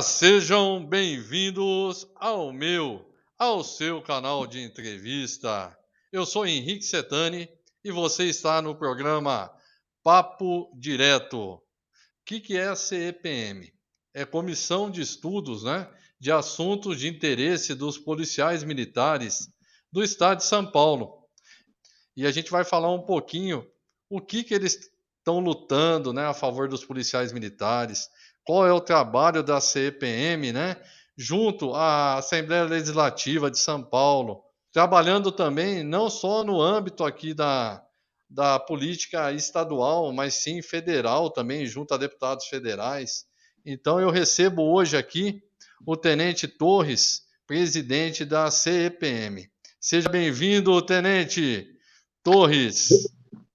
Sejam bem-vindos ao seu canal de entrevista. Eu sou Henrique Setani e você está no programa Papo Direto. O que é a CEPM? É Comissão de Estudos, de Assuntos de Interesse dos Policiais Militares do Estado de São Paulo. E a gente vai falar um pouquinho o que eles estão lutando, a favor dos policiais militares, qual é o trabalho da CEPM, junto à Assembleia Legislativa de São Paulo, trabalhando também não só no âmbito aqui da política estadual, mas sim federal também, junto a deputados federais. Então eu recebo hoje aqui o Tenente Torres, presidente da CEPM. Seja bem-vindo, Tenente Torres.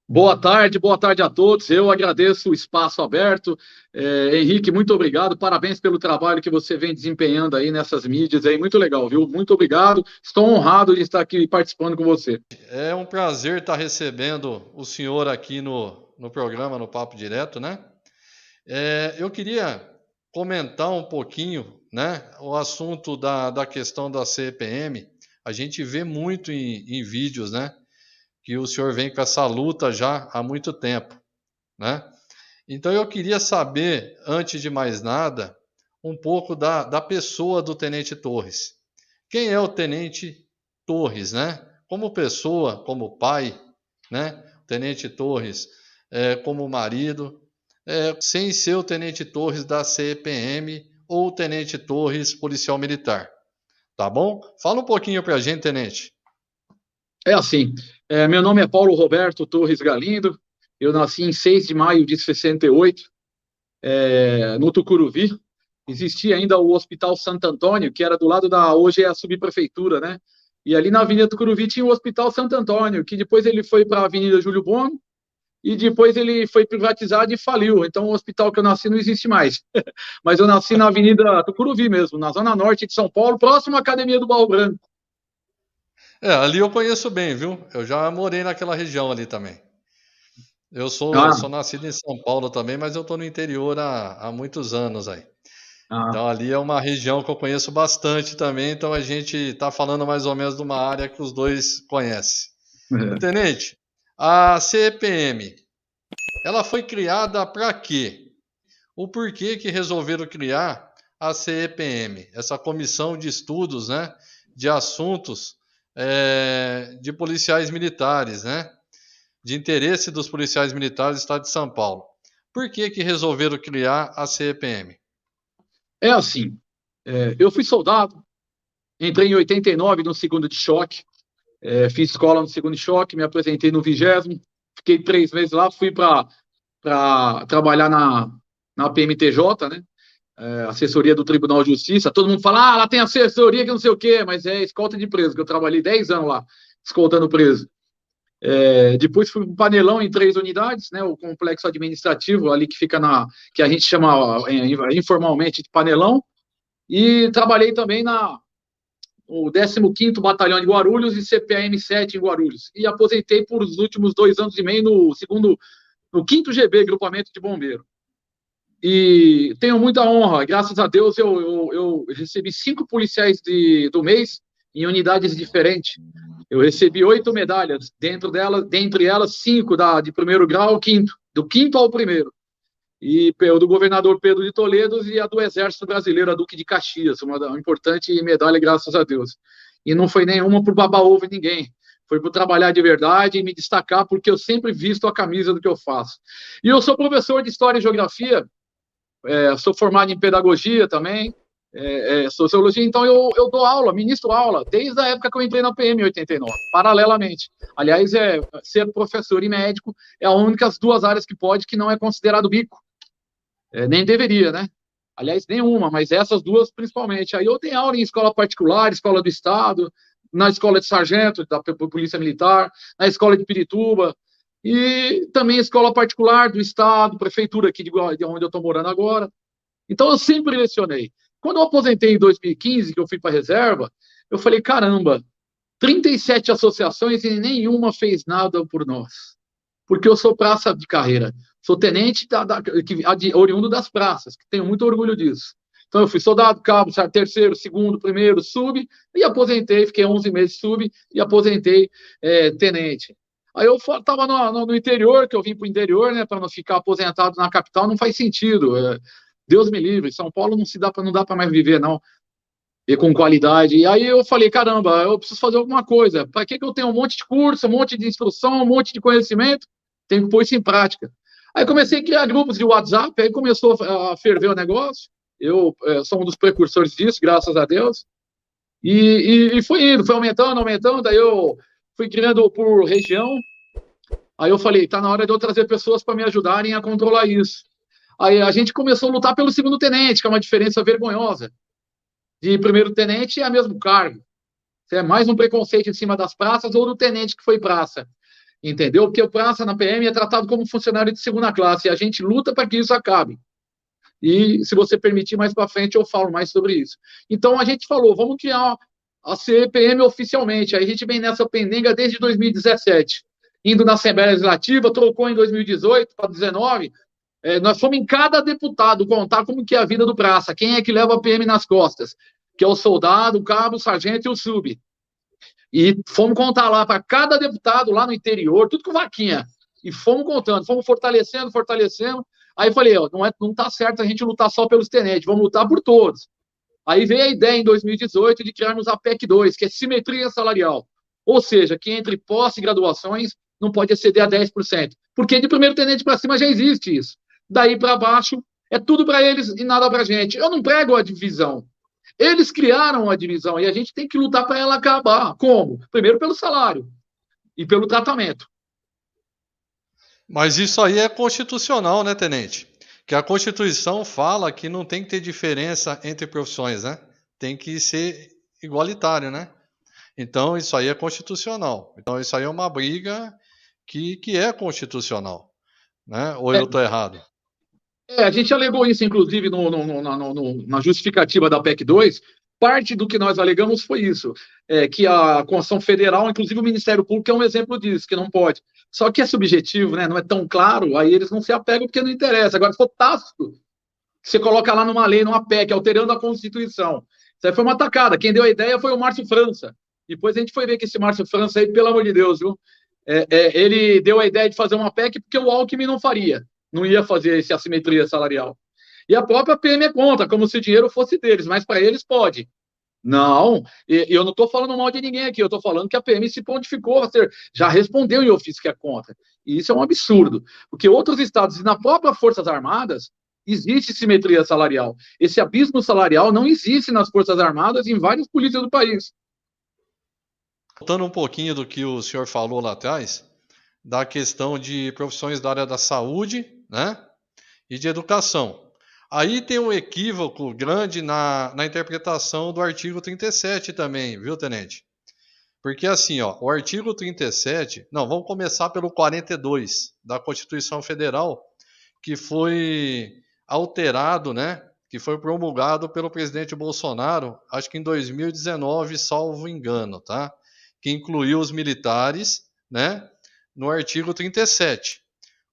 Boa tarde a todos. Eu agradeço o espaço aberto. Henrique, muito obrigado. Parabéns pelo trabalho que você vem desempenhando aí nessas mídias aí. Muito legal, viu? Muito obrigado. Estou honrado de estar aqui participando com você. É um prazer estar recebendo o senhor aqui no programa, no Papo Direto, eu queria comentar um pouquinho, o assunto da questão da CPM. A gente vê muito em vídeos, que o senhor vem com essa luta já há muito tempo, Então eu queria saber, antes de mais nada, um pouco da pessoa do Tenente Torres. Quem é o Tenente Torres, Como pessoa, como pai, Tenente Torres, como marido, sem ser o Tenente Torres da CPM ou o Tenente Torres policial militar. Tá bom? Fala um pouquinho pra gente, Tenente. É assim, meu nome é Paulo Roberto Torres Galindo, eu nasci em 6 de maio de 68, no Tucuruvi. Existia ainda o Hospital Santo Antônio, que era do lado hoje é a subprefeitura, E ali na Avenida Tucuruvi tinha o Hospital Santo Antônio, que depois ele foi para a Avenida Júlio Bono, e depois ele foi privatizado e faliu. Então o hospital que eu nasci não existe mais. Mas eu nasci na Avenida Tucuruvi mesmo, na zona norte de São Paulo, próximo à Academia do Barro Branco. Ali eu conheço bem, viu? Eu já morei naquela região ali também. Eu sou nascido em São Paulo também, mas eu estou no interior há muitos anos aí. Então ali é uma região que eu conheço bastante também, então a gente está falando mais ou menos de uma área que os dois conhecem. Tenente, a CEPM, ela foi criada para quê? O porquê que resolveram criar a CEPM, essa comissão de estudos, de assuntos de policiais militares, de interesse dos policiais militares do Estado de São Paulo. Por que resolveram criar a CEPM? É assim, eu fui soldado, entrei em 89 no segundo de choque, fiz escola no segundo de choque, me apresentei no 20º, fiquei 3 meses lá, fui para trabalhar na PMTJ, assessoria do Tribunal de Justiça. Todo mundo fala, lá tem assessoria que não sei o quê, mas é escolta de preso, que eu trabalhei 10 anos lá, escoltando preso. Depois fui para o Panelão em 3 unidades, o complexo administrativo ali que fica que a gente chama informalmente de Panelão, e trabalhei também no 15º Batalhão de Guarulhos e CPM 7 em Guarulhos, e aposentei por os últimos 2 anos e meio no 5º GB, Grupamento de Bombeiro. E tenho muita honra, graças a Deus eu recebi 5 policiais do mês em unidades diferentes. Eu recebi 8 medalhas, dentre elas 5 de primeiro grau ao 5º, do 5º ao 1º. E do governador Pedro de Toledo e a do Exército Brasileiro, a Duque de Caxias, uma importante medalha, graças a Deus. E não foi nenhuma por baba-ovo em ninguém, foi por trabalhar de verdade e me destacar, porque eu sempre visto a camisa do que eu faço. E eu sou professor de História e Geografia, sou formado em Pedagogia também, Sociologia, então eu dou aula, ministro aula, desde a época que eu entrei na PM em 89, paralelamente. Aliás, ser professor e médico é a única 2 áreas que pode, que não é considerado bico. Nem deveria, Aliás, nenhuma, mas essas 2 principalmente. Aí eu dei aula em escola particular, escola do Estado, na escola de sargento da Polícia Militar, na escola de Pirituba, e também escola particular do Estado, prefeitura aqui de onde eu estou morando agora. Então eu sempre lecionei. Quando eu aposentei em 2015, que eu fui para a reserva, eu falei, caramba, 37 associações e nenhuma fez nada por nós. Porque eu sou praça de carreira. Sou tenente oriundo das praças, que tenho muito orgulho disso. Então eu fui soldado, cabo, terceiro, segundo, primeiro, sub, e aposentei, fiquei 11 meses sub, e aposentei tenente. Aí eu estava no interior, que eu vim para o interior, né, para não ficar aposentado na capital, não faz sentido. Deus me livre, São Paulo não dá para mais viver, não, e com qualidade. E aí eu falei, caramba, eu preciso fazer alguma coisa. Para que eu tenho um monte de curso, um monte de instrução, um monte de conhecimento? Tenho que pôr isso em prática. Aí comecei a criar grupos de WhatsApp, aí começou a ferver o negócio. Eu sou um dos precursores disso, graças a Deus. E foi indo, foi aumentando, aumentando. Aí eu fui criando por região. Aí eu falei, tá na hora de eu trazer pessoas para me ajudarem a controlar isso. Aí a gente começou a lutar pelo segundo tenente, que é uma diferença vergonhosa. De primeiro tenente é o mesmo cargo. É mais um preconceito em cima das praças ou do tenente que foi praça. Entendeu? Porque o praça na PM é tratado como funcionário de segunda classe e a gente luta para que isso acabe. E se você permitir mais para frente, eu falo mais sobre isso. Então a gente falou, vamos criar a CPM oficialmente. Aí a gente vem nessa pendenga desde 2017, indo na Assembleia Legislativa, trocou em 2018 para 2019. Nós fomos em cada deputado contar como que é a vida do praça, quem é que leva a PM nas costas, que é o soldado, o cabo, o sargento e o sub. E fomos contar lá para cada deputado lá no interior, tudo com vaquinha. E fomos contando, fomos fortalecendo, fortalecendo. Aí falei, ó, não tá certo a gente lutar só pelos tenentes, vamos lutar por todos. Aí veio a ideia em 2018 de criarmos a PEC 2, que é simetria salarial. Ou seja, que entre pós e graduações não pode exceder a 10%. Porque de primeiro tenente para cima já existe isso. Daí para baixo é tudo para eles e nada para a gente. Eu não prego a divisão. Eles criaram a divisão e a gente tem que lutar para ela acabar. Como? Primeiro pelo salário e pelo tratamento. Mas isso aí é constitucional, né, tenente? Que a Constituição fala que não tem que ter diferença entre profissões, né? Tem que ser igualitário, né? Então isso aí é constitucional. Então isso aí é uma briga que é constitucional, né? Ou eu estou errado? A gente alegou isso, inclusive, na justificativa da PEC 2. Parte do que nós alegamos foi isso, que a Constituição Federal, inclusive o Ministério Público, é um exemplo disso, que não pode. Só que é subjetivo, né? Não é tão claro, aí eles não se apegam porque não interessa. Agora, se for tácito, você coloca lá numa lei, numa PEC, alterando a Constituição. Isso aí foi uma tacada. Quem deu a ideia foi o Márcio França. Depois a gente foi ver que esse Márcio França aí, pelo amor de Deus, viu? Ele deu a ideia de fazer uma PEC porque o Alckmin não faria. Não ia fazer essa assimetria salarial. E a própria PM é contra, como se o dinheiro fosse deles, mas para eles pode. Não, eu não estou falando mal de ninguém aqui, eu estou falando que a PM se pontificou, já respondeu em ofício que é contra. E isso é um absurdo, porque outros estados e na própria Forças Armadas existe simetria salarial. Esse abismo salarial não existe nas Forças Armadas e em várias polícias do país. Voltando um pouquinho do que o senhor falou lá atrás, da questão de profissões da área da saúde, né, e de educação. Aí tem um equívoco grande na interpretação do artigo 37 também, viu, tenente? Porque assim, ó, o artigo 37, não, vamos começar pelo 42 da Constituição Federal, que foi alterado, né, que foi promulgado pelo presidente Bolsonaro, acho que em 2019, salvo engano, tá? Que incluiu os militares, né, no artigo 37.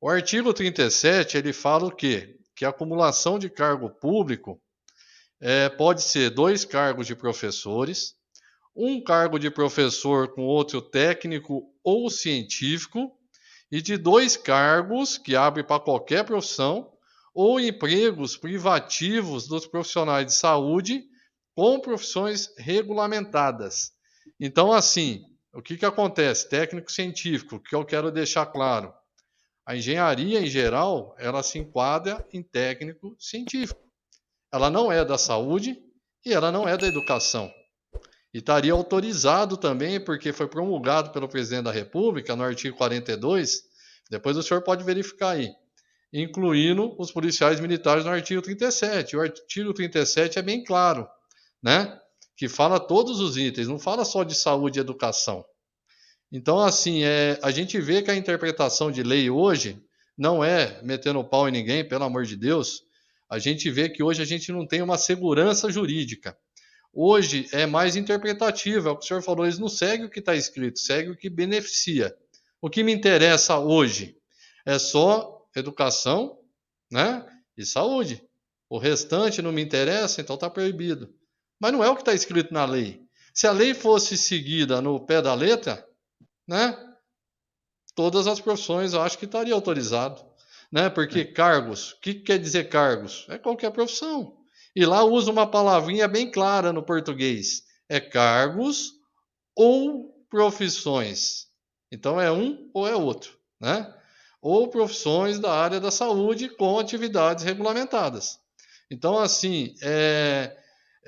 O artigo 37, ele fala o quê? Que a acumulação de cargo público pode ser 2 cargos de professores, um cargo de professor com outro técnico ou científico, e de 2 cargos que abrem para qualquer profissão, ou empregos privativos dos profissionais de saúde com profissões regulamentadas. Então, assim, o que acontece? Técnico científico, que eu quero deixar claro. A engenharia, em geral, ela se enquadra em técnico científico. Ela não é da saúde e ela não é da educação. E estaria autorizado também, porque foi promulgado pelo presidente da República, no artigo 42, depois o senhor pode verificar aí, incluindo os policiais militares no artigo 37. O artigo 37 é bem claro, né? Que fala todos os itens, não fala só de saúde e educação. Então, assim, a gente vê que a interpretação de lei hoje não é metendo o pau em ninguém, pelo amor de Deus. A gente vê que hoje a gente não tem uma segurança jurídica. Hoje é mais interpretativa, é o que o senhor falou, eles não seguem o que está escrito, seguem o que beneficia. O que me interessa hoje é só educação, né, e saúde. O restante não me interessa, então está proibido. Mas não é o que está escrito na lei. Se a lei fosse seguida no pé da letra, né, todas as profissões eu acho que estaria autorizado. Né? Porque cargos, o que quer dizer cargos? É qualquer profissão. E lá usa uma palavrinha bem clara no português. É cargos ou profissões. Então é um ou é outro, né? Ou profissões da área da saúde com atividades regulamentadas. Então, assim, é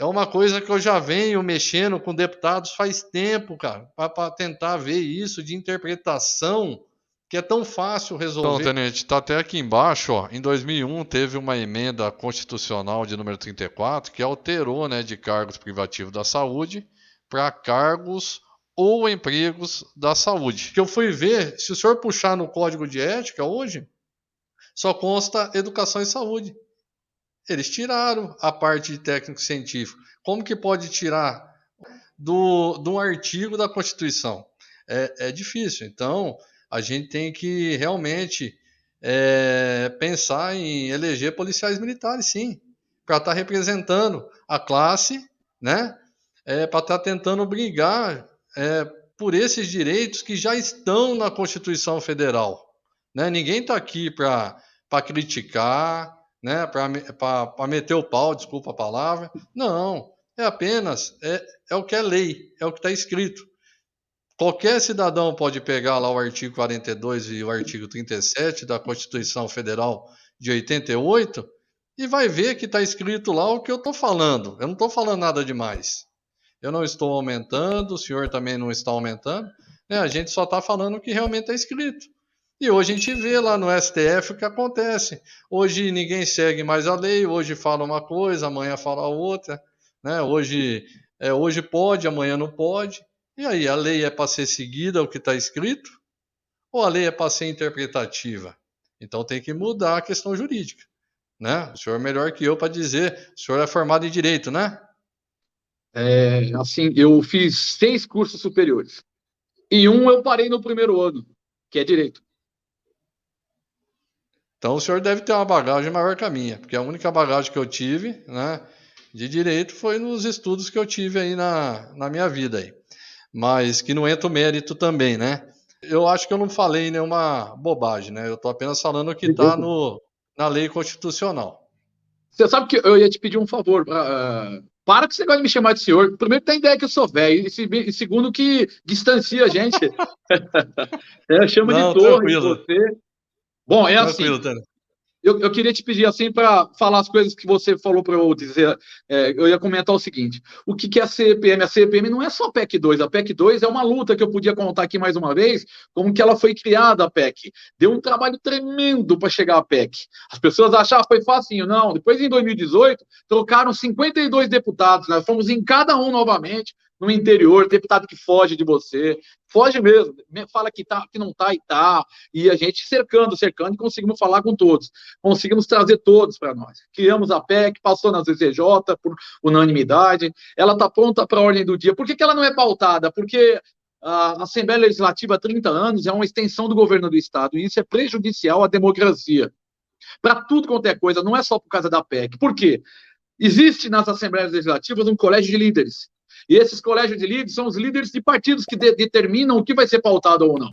uma coisa que eu já venho mexendo com deputados faz tempo, cara, para tentar ver isso de interpretação, que é tão fácil resolver. Então, tenente, está até aqui embaixo, ó, em 2001 teve uma emenda constitucional de número 34 que alterou, né, de cargos privativos da saúde para cargos ou empregos da saúde. Que eu fui ver, se o senhor puxar no código de ética hoje, só consta educação e saúde. Eles tiraram a parte de técnico científico. Como que pode tirar de um artigo da Constituição? É difícil. Então, a gente tem que realmente pensar em eleger policiais militares, sim, para estar representando a classe, né? Para estar tentando brigar por esses direitos que já estão na Constituição Federal. Né? Ninguém está aqui para criticar, né? Para meter o pau, desculpa a palavra. Não, é apenas o que é lei, é o que está escrito. Qualquer cidadão pode pegar lá o artigo 42 e o artigo 37 da Constituição Federal de 88 e vai ver que está escrito lá o que eu estou falando. Eu não estou falando nada demais. Eu não estou aumentando, o senhor também não está aumentando, né? A gente só está falando o que realmente está escrito. E hoje a gente vê lá no STF o que acontece. Hoje ninguém segue mais a lei, hoje fala uma coisa, amanhã fala outra, né? Hoje pode, amanhã não pode. E aí, a lei é para ser seguida, o que está escrito, ou a lei é para ser interpretativa? Então tem que mudar a questão jurídica, né? O senhor é melhor que eu para dizer, o senhor é formado em direito, né? Assim, eu fiz 6 cursos superiores. E um eu parei no primeiro ano, que é direito. Então o senhor deve ter uma bagagem maior que a minha, porque a única bagagem que eu tive, né, de direito foi nos estudos que eu tive aí na minha vida aí. Mas que não entra o mérito também, né? Eu acho que eu não falei nenhuma bobagem, né? Eu estou apenas falando o que está na lei constitucional. Você sabe que eu ia te pedir um favor. Para que você gosta de me chamar de senhor. Primeiro, tem ideia que eu sou velho. E segundo, que distancia a gente. Chama de Não, torre de tranquilo. você. Bom, é assim. Tranquilo, Tânia. Eu queria te pedir assim para falar as coisas que você falou para eu dizer. Eu ia comentar o seguinte: o que é a CPM? A CPM não é só a PEC 2. A PEC 2 é uma luta que eu podia contar aqui mais uma vez, como que ela foi criada, a PEC. Deu um trabalho tremendo para chegar à PEC. As pessoas achavam que foi facinho. Não, depois em 2018, trocaram 52 deputados. Nós fomos em cada um novamente. No interior, deputado que foge de você, foge mesmo, fala que não tá e tá, e a gente cercando, e conseguimos falar com todos, conseguimos trazer todos para nós. Criamos a PEC, passou na CCJ por unanimidade, ela está pronta para a ordem do dia. Por que ela não é pautada? Porque a Assembleia Legislativa há 30 anos é uma extensão do governo do Estado, e isso é prejudicial à democracia. Para tudo quanto é coisa, não é só por causa da PEC. Por quê? Existe nas Assembleias Legislativas um colégio de líderes. E esses colégios de líderes são os líderes de partidos que determinam o que vai ser pautado ou não.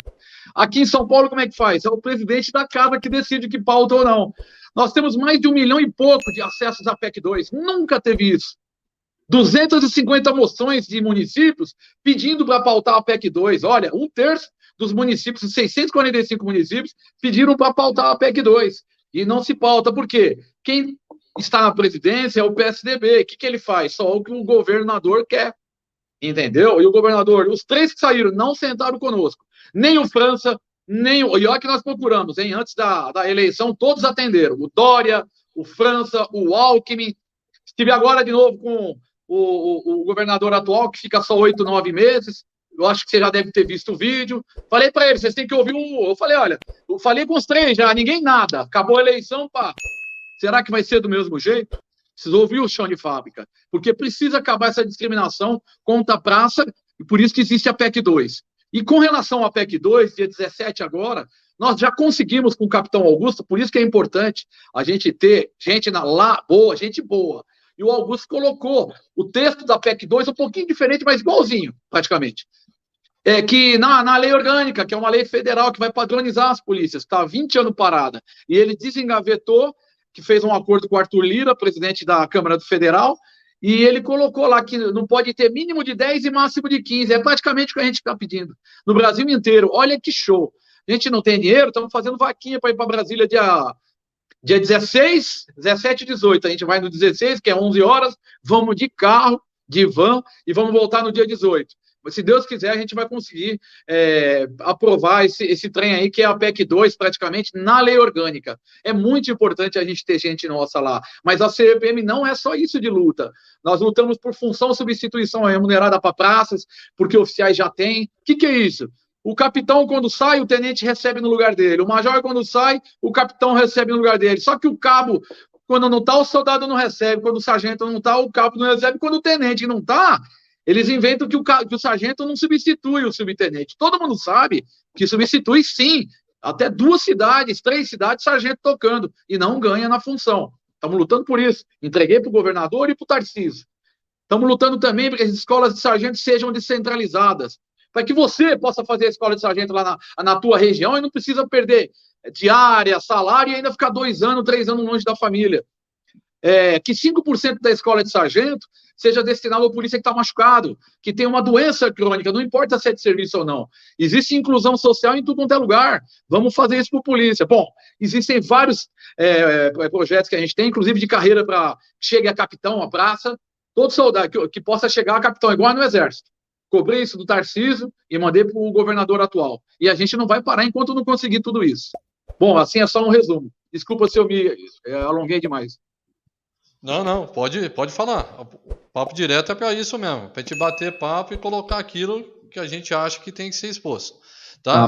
Aqui em São Paulo, como é que faz? É o presidente da casa que decide o que pauta ou não. Nós temos mais de 1 milhão e pouco de acessos à PEC 2. Nunca teve isso. 250 moções de municípios pedindo para pautar a PEC 2. Olha, 1/3 dos municípios, 645 municípios, pediram para pautar a PEC 2. E não se pauta. Por quê? Quem está na presidência é o PSDB. O que ele faz? Só o que o governador quer. Entendeu? E o governador, os 3 que saíram, não sentaram conosco. Nem o França, nem o... E olha que nós procuramos, hein? Antes da eleição, todos atenderam. O Dória, o França, o Alckmin. Estive agora de novo com o governador atual, que fica só 8, 9 meses. Eu acho que você já deve ter visto o vídeo. Falei para ele, vocês têm que ouvir Eu falei, olha, eu falei com os 3 já, ninguém nada. Acabou a eleição, pá. Será que vai ser do mesmo jeito? Precisa ouvir o chão de fábrica, porque precisa acabar essa discriminação contra a praça, e por isso que existe a PEC 2. E com relação à PEC 2, dia 17 agora, Nós já conseguimos com o capitão Augusto, por isso que é importante a gente ter gente lá boa, gente boa. E o Augusto colocou o texto da PEC 2 um pouquinho diferente, mas igualzinho, praticamente. Que na lei orgânica, que é uma lei federal que vai padronizar as polícias, está há 20 anos parada, e ele desengavetou, que fez um acordo com o Arthur Lira, presidente da Câmara do Federal, e ele colocou lá que não pode ter mínimo de 10 e máximo de 15. É praticamente o que a gente está pedindo. No Brasil inteiro. Olha que show. A gente não tem dinheiro, estamos fazendo vaquinha para ir para Brasília dia 16, 17 e 18. A gente vai no 16, que é 11 horas, vamos de carro, de van, e vamos voltar no dia 18. Mas, se Deus quiser, a gente vai conseguir aprovar esse trem aí, que é a PEC 2, praticamente, na lei orgânica. É muito importante a gente ter gente nossa lá. Mas a CPM não é só isso de luta. Nós lutamos por função substituição remunerada para praças, porque oficiais já têm. O que é isso? O capitão, quando sai, o tenente recebe no lugar dele. O major, quando sai, o capitão recebe no lugar dele. Só que o cabo, quando não está, o soldado não recebe. Quando o sargento não está, o cabo não recebe. Quando o tenente não está, eles inventam que o sargento não substitui o subtenente. Todo mundo sabe que substitui sim. Até 2 cidades, 3 cidades, sargento tocando. E não ganha na função. Estamos lutando por isso. Entreguei para o governador e para o Tarcísio. Estamos lutando também para que as escolas de sargento sejam descentralizadas. Para que você possa fazer a escola de sargento lá na tua região e não precisa perder diária, salário e ainda ficar 2 anos, 3 anos longe da família. Que 5% da escola de sargento seja destinado ao polícia que está machucado, que tem uma doença crônica, não importa se é de serviço ou não. Existe inclusão social em tudo quanto é lugar. Vamos fazer isso para o polícia. Bom, existem vários projetos que a gente tem, inclusive de carreira para que chegue a capitão, a praça, todo soldado que possa chegar a capitão, igual no Exército. Cobrei isso do Tarcísio e mandei para o governador atual. E a gente não vai parar enquanto não conseguir tudo isso. Bom, assim é só um resumo. Desculpa se eu me alonguei demais. Não, pode falar. O papo direto é para isso mesmo, para gente bater papo e colocar aquilo que a gente acha que tem que ser exposto. Tá?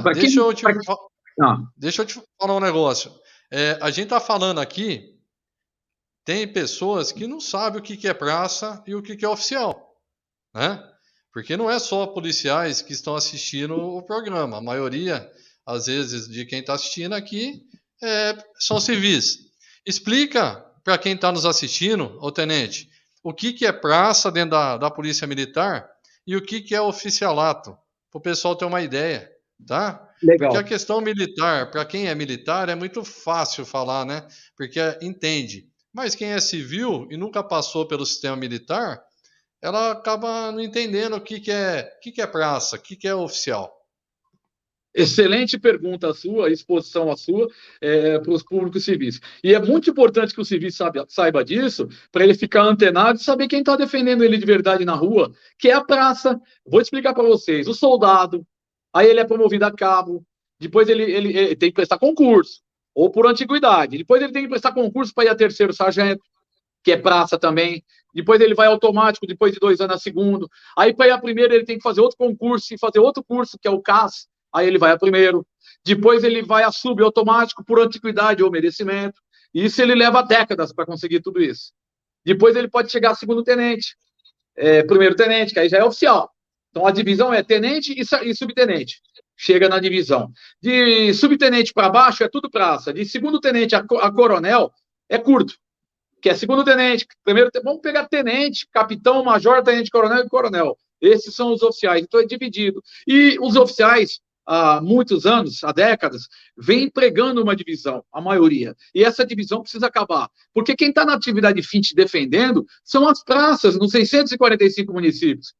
Deixa eu te falar um negócio. A gente tá falando aqui, tem pessoas que não sabem o que é praça e o que é oficial, né? Porque não é só policiais que estão assistindo o programa. A maioria, às vezes, de quem está assistindo aqui são civis. Explica para quem está nos assistindo, ô tenente, o que é praça dentro da Polícia Militar e o que é oficialato, para o pessoal ter uma ideia, tá? Legal. Porque a questão militar, para quem é militar, é muito fácil falar, né? Porque entende. Mas quem é civil e nunca passou pelo sistema militar, ela acaba não entendendo o que é praça, o que é oficial. Excelente pergunta a sua, exposição a sua para os públicos civis. E é muito importante que o civil saiba disso, para ele ficar antenado e saber quem está defendendo ele de verdade na rua, que é a praça. Vou explicar para vocês. O soldado, aí ele é promovido a cabo, depois ele tem que prestar concurso, ou por antiguidade. Depois ele tem que prestar concurso para ir a terceiro sargento, que é praça também. Depois ele vai automático, depois de 2 anos a segundo. Aí para ir a primeiro ele tem que fazer outro concurso e fazer outro curso, que é o CAS. Aí ele vai a primeiro. Depois ele vai a subautomático por antiguidade ou merecimento. E isso ele leva décadas para conseguir tudo isso. Depois ele pode chegar a segundo tenente, primeiro tenente, que aí já é oficial. Então a divisão é tenente e subtenente. Chega na divisão. De subtenente para baixo é tudo praça. De segundo tenente a coronel é curto, que é segundo tenente, primeiro, vamos pegar tenente, capitão, major, tenente, coronel e coronel. Esses são os oficiais, então é dividido. E os oficiais, há muitos anos, há décadas, vem empregando uma divisão, a maioria. E essa divisão precisa acabar. Porque quem está na atividade fim te defendendo são as praças nos 645 municípios.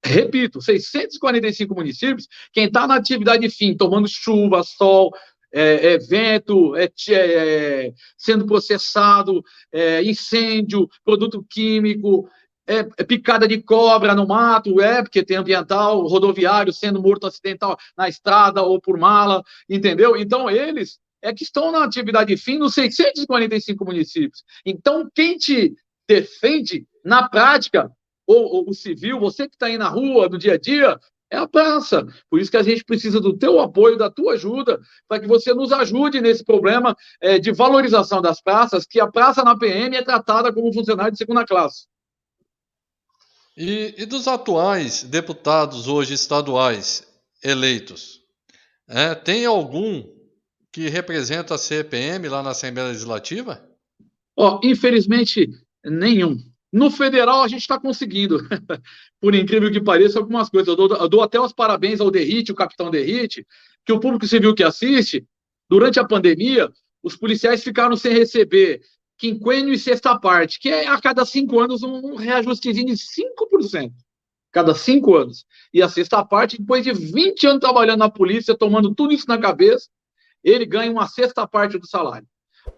Repito, 645 municípios, quem está na atividade fim, tomando chuva, sol, vento, sendo processado, incêndio, produto químico, picada de cobra no mato, porque tem ambiental, rodoviário sendo morto acidental na estrada ou por mala, entendeu? Então, eles que estão na atividade fim nos 645 municípios. Então, quem te defende, na prática, ou o civil, você que está aí na rua, no dia a dia, é a praça. Por isso que a gente precisa do teu apoio, da tua ajuda, para que você nos ajude nesse problema de valorização das praças, que a praça na PM é tratada como funcionário de segunda classe. E dos atuais deputados hoje estaduais eleitos, tem algum que representa a CPM lá na Assembleia Legislativa? Infelizmente, nenhum. No federal, a gente está conseguindo, por incrível que pareça, algumas coisas. Eu dou até os parabéns ao Derrite, o capitão Derrite, que o público civil que assiste, durante a pandemia, os policiais ficaram sem receber quinquênio e sexta parte, que é a cada 5 anos um reajustezinho de 5%. Cada 5 anos. E a sexta parte, depois de 20 anos trabalhando na polícia, tomando tudo isso na cabeça, ele ganha uma sexta parte do salário.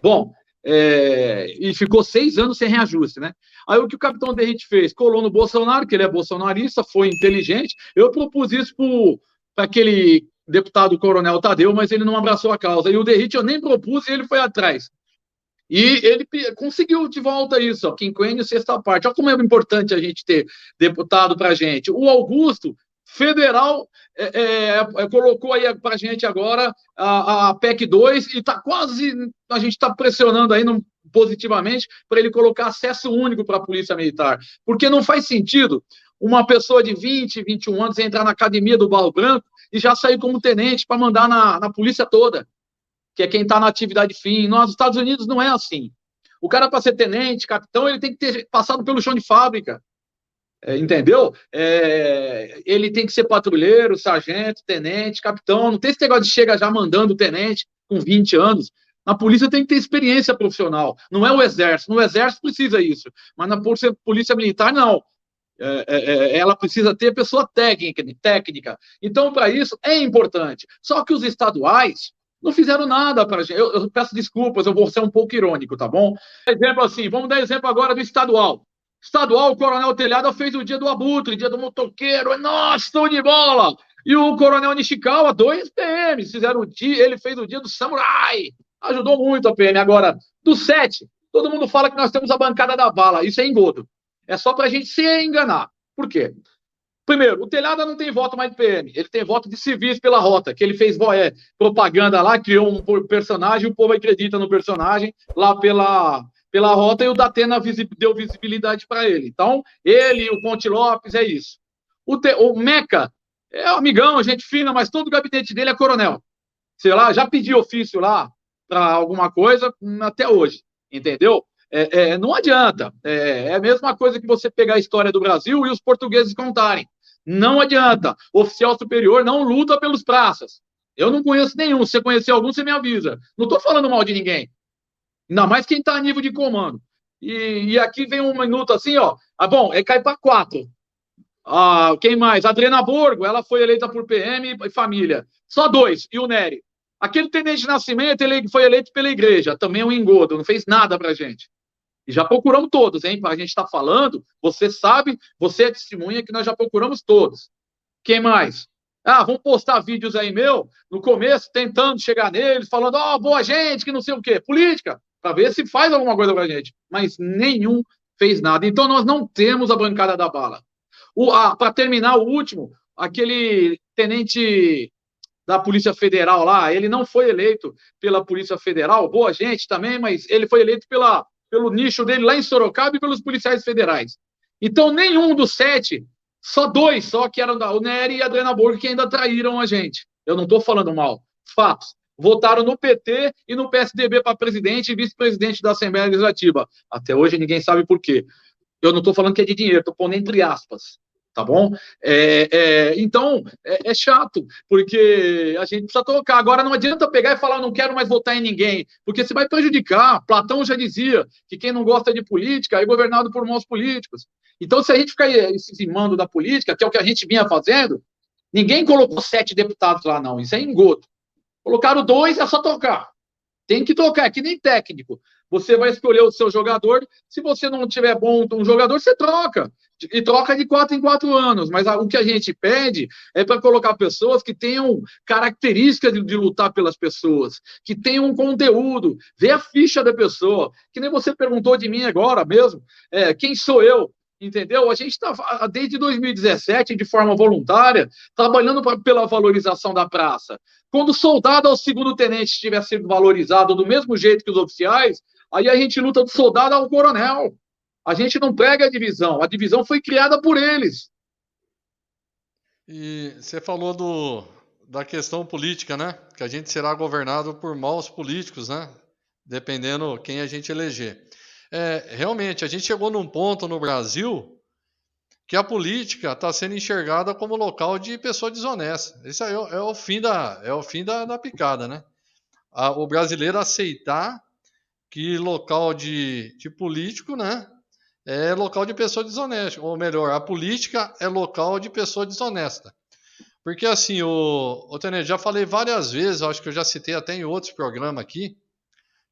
Bom, e ficou 6 anos sem reajuste, né? Aí o que o capitão Derrite fez? Colou no Bolsonaro, que ele é bolsonarista, foi inteligente. Eu propus isso para aquele deputado Coronel Tadeu, mas ele não abraçou a causa. E o Derrite eu nem propus e ele foi atrás. E ele conseguiu de volta isso, quinquênio, sexta parte. Olha como é importante a gente ter deputado para a gente. O Augusto, federal, colocou aí para a gente agora a PEC 2 e está quase, a gente está pressionando aí positivamente para ele colocar acesso único para a Polícia Militar. Porque não faz sentido uma pessoa de 20, 21 anos entrar na academia do Barro Branco e já sair como tenente para mandar na polícia toda, que é quem está na atividade fim. Nos Estados Unidos não é assim. O cara, para ser tenente, capitão, ele tem que ter passado pelo chão de fábrica. Entendeu? Ele tem que ser patrulheiro, sargento, tenente, capitão. Não tem esse negócio de chega já mandando tenente com 20 anos. Na polícia tem que ter experiência profissional. Não é o exército. No exército precisa isso. Mas na polícia militar, não. Ela precisa ter pessoa técnica. Então, para isso, é importante. Só que os estaduais não fizeram nada para a gente. Eu peço desculpas, eu vou ser um pouco irônico, tá bom? Exemplo assim, vamos dar exemplo agora do estadual. Estadual, o Coronel Telhada fez o dia do abutre, dia do motoqueiro. Nossa, estou de bola! E o Coronel Nishikawa, 2 PMs, fizeram o dia, ele fez o dia do samurai. Ajudou muito a PM. Agora, do 7, todo mundo fala que nós temos a bancada da bala. Isso é engodo. É só para a gente se enganar. Por quê? Primeiro, o Telhada não tem voto mais de PM, ele tem voto de civis pela rota, que ele fez propaganda lá, criou um personagem, o povo acredita no personagem lá pela rota, e o Datena deu visibilidade para ele. Então, ele e o Ponte Lopes, é isso. O Meca é um amigão, gente fina, mas todo o gabinete dele é coronel. Sei lá, já pedi ofício lá para alguma coisa até hoje, entendeu? Não adianta. É a mesma coisa que você pegar a história do Brasil e os portugueses contarem. Não adianta. Oficial superior não luta pelos praças. Eu não conheço nenhum. Se você conhecer algum, você me avisa. Não estou falando mal de ninguém. Ainda mais quem está a nível de comando. E aqui vem um minuto assim, ó. Bom, cai para 4. Quem mais? A Adriana Borgo, ela foi eleita por PM e família. Só 2. E o Nery. Aquele tenente Nascimento, ele foi eleito pela igreja. Também é um engodo. Não fez nada pra gente. E já procuramos todos, hein? A gente está falando, você sabe, você é testemunha que nós já procuramos todos. Quem mais? Vamos postar vídeos aí meu, no começo, tentando chegar neles, falando, boa gente, que não sei o quê. Política, para ver se faz alguma coisa pra gente. Mas nenhum fez nada. Então nós não temos a bancada da bala. Para terminar, o último, aquele tenente da Polícia Federal lá, ele não foi eleito pela Polícia Federal, boa gente também, mas ele foi eleito pelo nicho dele lá em Sorocaba e pelos policiais federais. Então, nenhum dos 7, só 2, que eram o Nery e a Adriana Borgo, que ainda traíram a gente. Eu não estou falando mal. Fatos. Votaram no PT e no PSDB para presidente e vice-presidente da Assembleia Legislativa. Até hoje ninguém sabe por quê. Eu não estou falando que é de dinheiro, estou pondo entre aspas. Tá bom? Então, é chato, porque a gente precisa tocar. Agora, não adianta pegar e falar, não quero mais votar em ninguém, porque você vai prejudicar. Platão já dizia que quem não gosta de política é governado por maus políticos. Então, se a gente ficar se cimando da política, que é o que a gente vinha fazendo, ninguém colocou 7 deputados lá, não. Isso é engodo. Colocaram 2, é só tocar. Tem que tocar, é que nem técnico. Você vai escolher o seu jogador. Se você não tiver bom um jogador, você troca. E troca de 4 em 4 anos. Mas o que a gente pede é para colocar pessoas que tenham características de lutar pelas pessoas, que tenham um conteúdo, ver a ficha da pessoa. Que nem você perguntou de mim agora mesmo. Quem sou eu? Entendeu? A gente está, desde 2017, de forma voluntária, trabalhando pela valorização da praça. Quando o soldado ao segundo tenente tiver sido valorizado do mesmo jeito que os oficiais, aí a gente luta do soldado ao coronel. A gente não prega a divisão foi criada por eles. E você falou da questão política, né? Que a gente será governado por maus políticos, né? Dependendo quem a gente eleger. Realmente, a gente chegou num ponto no Brasil que a política está sendo enxergada como local de pessoa desonesta. Isso aí é o fim da picada, né? O brasileiro aceitar que local de político, né, é local de pessoa desonesta. Ou melhor, a política é local de pessoa desonesta. Porque assim, o Tenente, já falei várias vezes, acho que eu já citei até em outros programas aqui,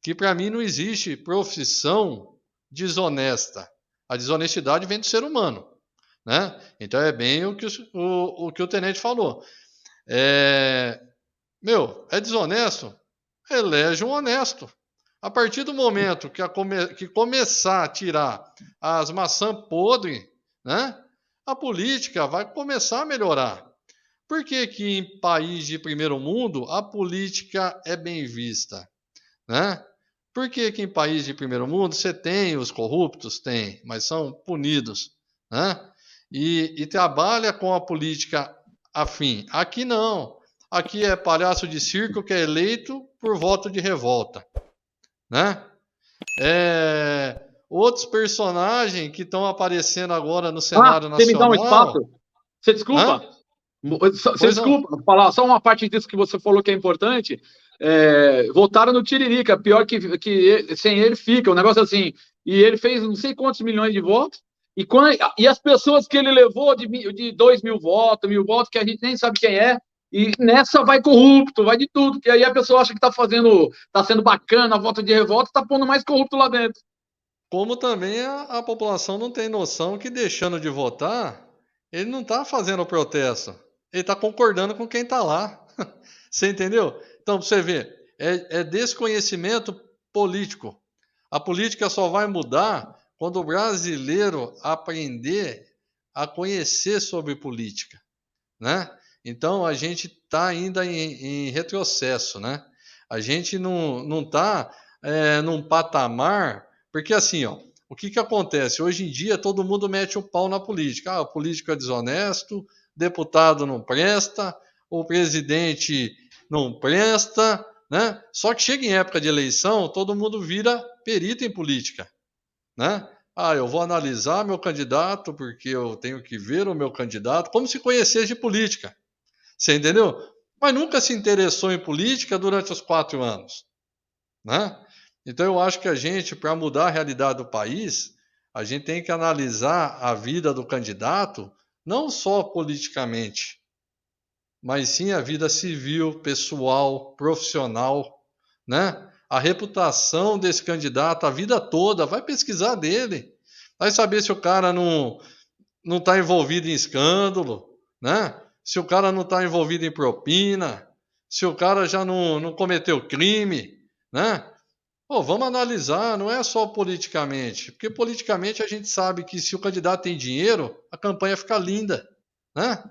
que para mim não existe profissão desonesta. A desonestidade vem do ser humano, né? Então é bem o que o Tenente falou. É desonesto? Elege um honesto. A partir do momento que começar a tirar as maçãs podres, né, a política vai começar a melhorar. Por que que em país de primeiro mundo a política é bem vista, né? Por que que em país de primeiro mundo você tem os corruptos? Tem, mas são punidos, né? E trabalha com a política afim. Aqui não. Aqui é palhaço de circo que é eleito por voto de revolta, né? Outros personagens que estão aparecendo agora no cenário Você me dá um espaço? nacional. Você Hã? desculpa? Você Pois não. desculpa, falar só uma parte disso que você falou que é importante. Votaram no Tiririca, pior que sem ele fica, um negócio assim. E ele fez não sei quantos milhões de votos, e as pessoas que ele levou de 2.000 votos, 1.000 votos, que a gente nem sabe quem é, e nessa vai corrupto, vai de tudo, que aí a pessoa acha que tá sendo bacana a voto de revolta, tá pondo mais corrupto lá dentro. Como também a população não tem noção que deixando de votar, ele não está fazendo o protesto. Ele está concordando com quem está lá. Você entendeu? Então, para você ver, é desconhecimento político. A política só vai mudar quando o brasileiro aprender a conhecer sobre política, né? Então, a gente está ainda em retrocesso, né? A gente não está num patamar. Porque assim, ó, o que acontece? Hoje em dia todo mundo mete o pau na política. O político é desonesto, deputado não presta, o presidente não presta, né? Só que chega em época de eleição, todo mundo vira perito em política, né? Eu vou analisar meu candidato porque eu tenho que ver o meu candidato, como se conhecesse de política. Você entendeu? Mas nunca se interessou em política durante os 4 anos, né? Então eu acho que a gente, para mudar a realidade do país, a gente tem que analisar a vida do candidato não só politicamente, mas sim a vida civil, pessoal, profissional, né? A reputação desse candidato, a vida toda, vai pesquisar dele, vai saber se o cara não está envolvido em escândalo, né? Se o cara não está envolvido em propina, se o cara já não cometeu crime, né? Pô, vamos analisar, não é só politicamente, porque politicamente a gente sabe que se o candidato tem dinheiro, a campanha fica linda, né?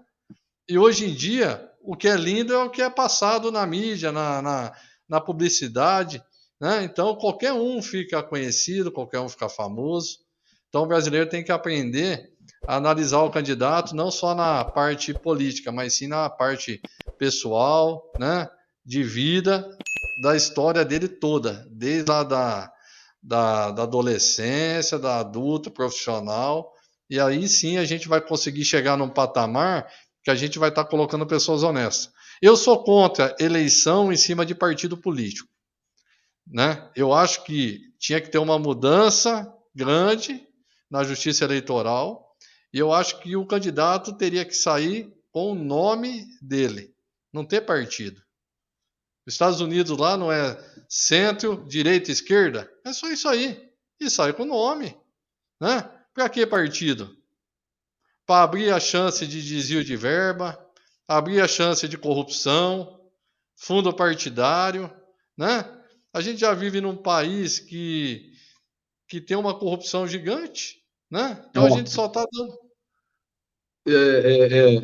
E hoje em dia, o que é lindo é o que é passado na mídia, na publicidade, né? Então, qualquer um fica conhecido, qualquer um fica famoso. Então, o brasileiro tem que aprender a analisar o candidato não só na parte política, mas sim na parte pessoal, né? De vida, da história dele toda, desde lá da adolescência, da adulta, profissional. E aí sim a gente vai conseguir chegar num patamar que a gente vai estar colocando pessoas honestas. Eu sou contra eleição em cima de partido político, né? Eu acho que tinha que ter uma mudança grande na justiça eleitoral e eu acho que o candidato teria que sair com o nome dele, não ter partido. Os Estados Unidos lá não é centro, direita, esquerda, é só isso aí. E sai com o nome, né? Para que partido? Para abrir a chance de desvio de verba, abrir a chance de corrupção, fundo partidário, né? A gente já vive num país que tem uma corrupção gigante, né? Então a Ó, gente só está dando.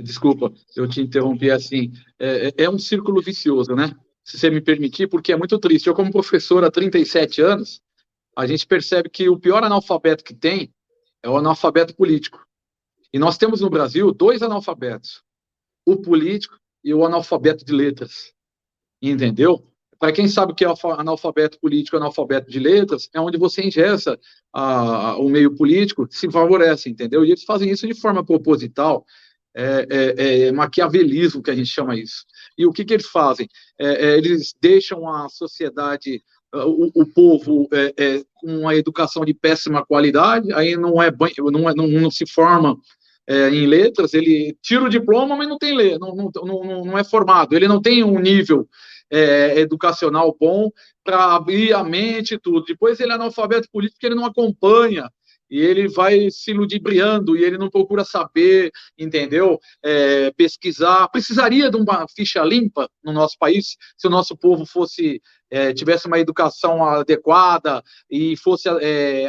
desculpa, eu te interrompi assim. É um círculo vicioso, né? Se você me permitir, porque é muito triste. Eu, como professor há 37 anos, a gente percebe que o pior analfabeto que tem é o analfabeto político. E nós temos no Brasil dois analfabetos, o político e o analfabeto de letras, entendeu? Para quem sabe o que é analfabeto político, analfabeto de letras, é onde você ingessa o meio político, se favorece, entendeu? E eles fazem isso de forma proposital, maquiavelismo, que a gente chama isso. E o que eles fazem? Eles deixam a sociedade, o povo, com uma educação de péssima qualidade, aí não se forma em letras, ele tira o diploma, mas não tem não é formado, ele não tem um nível educacional bom para abrir a mente e tudo. Depois ele é analfabeto político porque ele não acompanha, e ele vai se ludibriando, e ele não procura saber, entendeu? Pesquisar. Precisaria de uma ficha limpa no nosso país, se o nosso povo tivesse uma educação adequada e fosse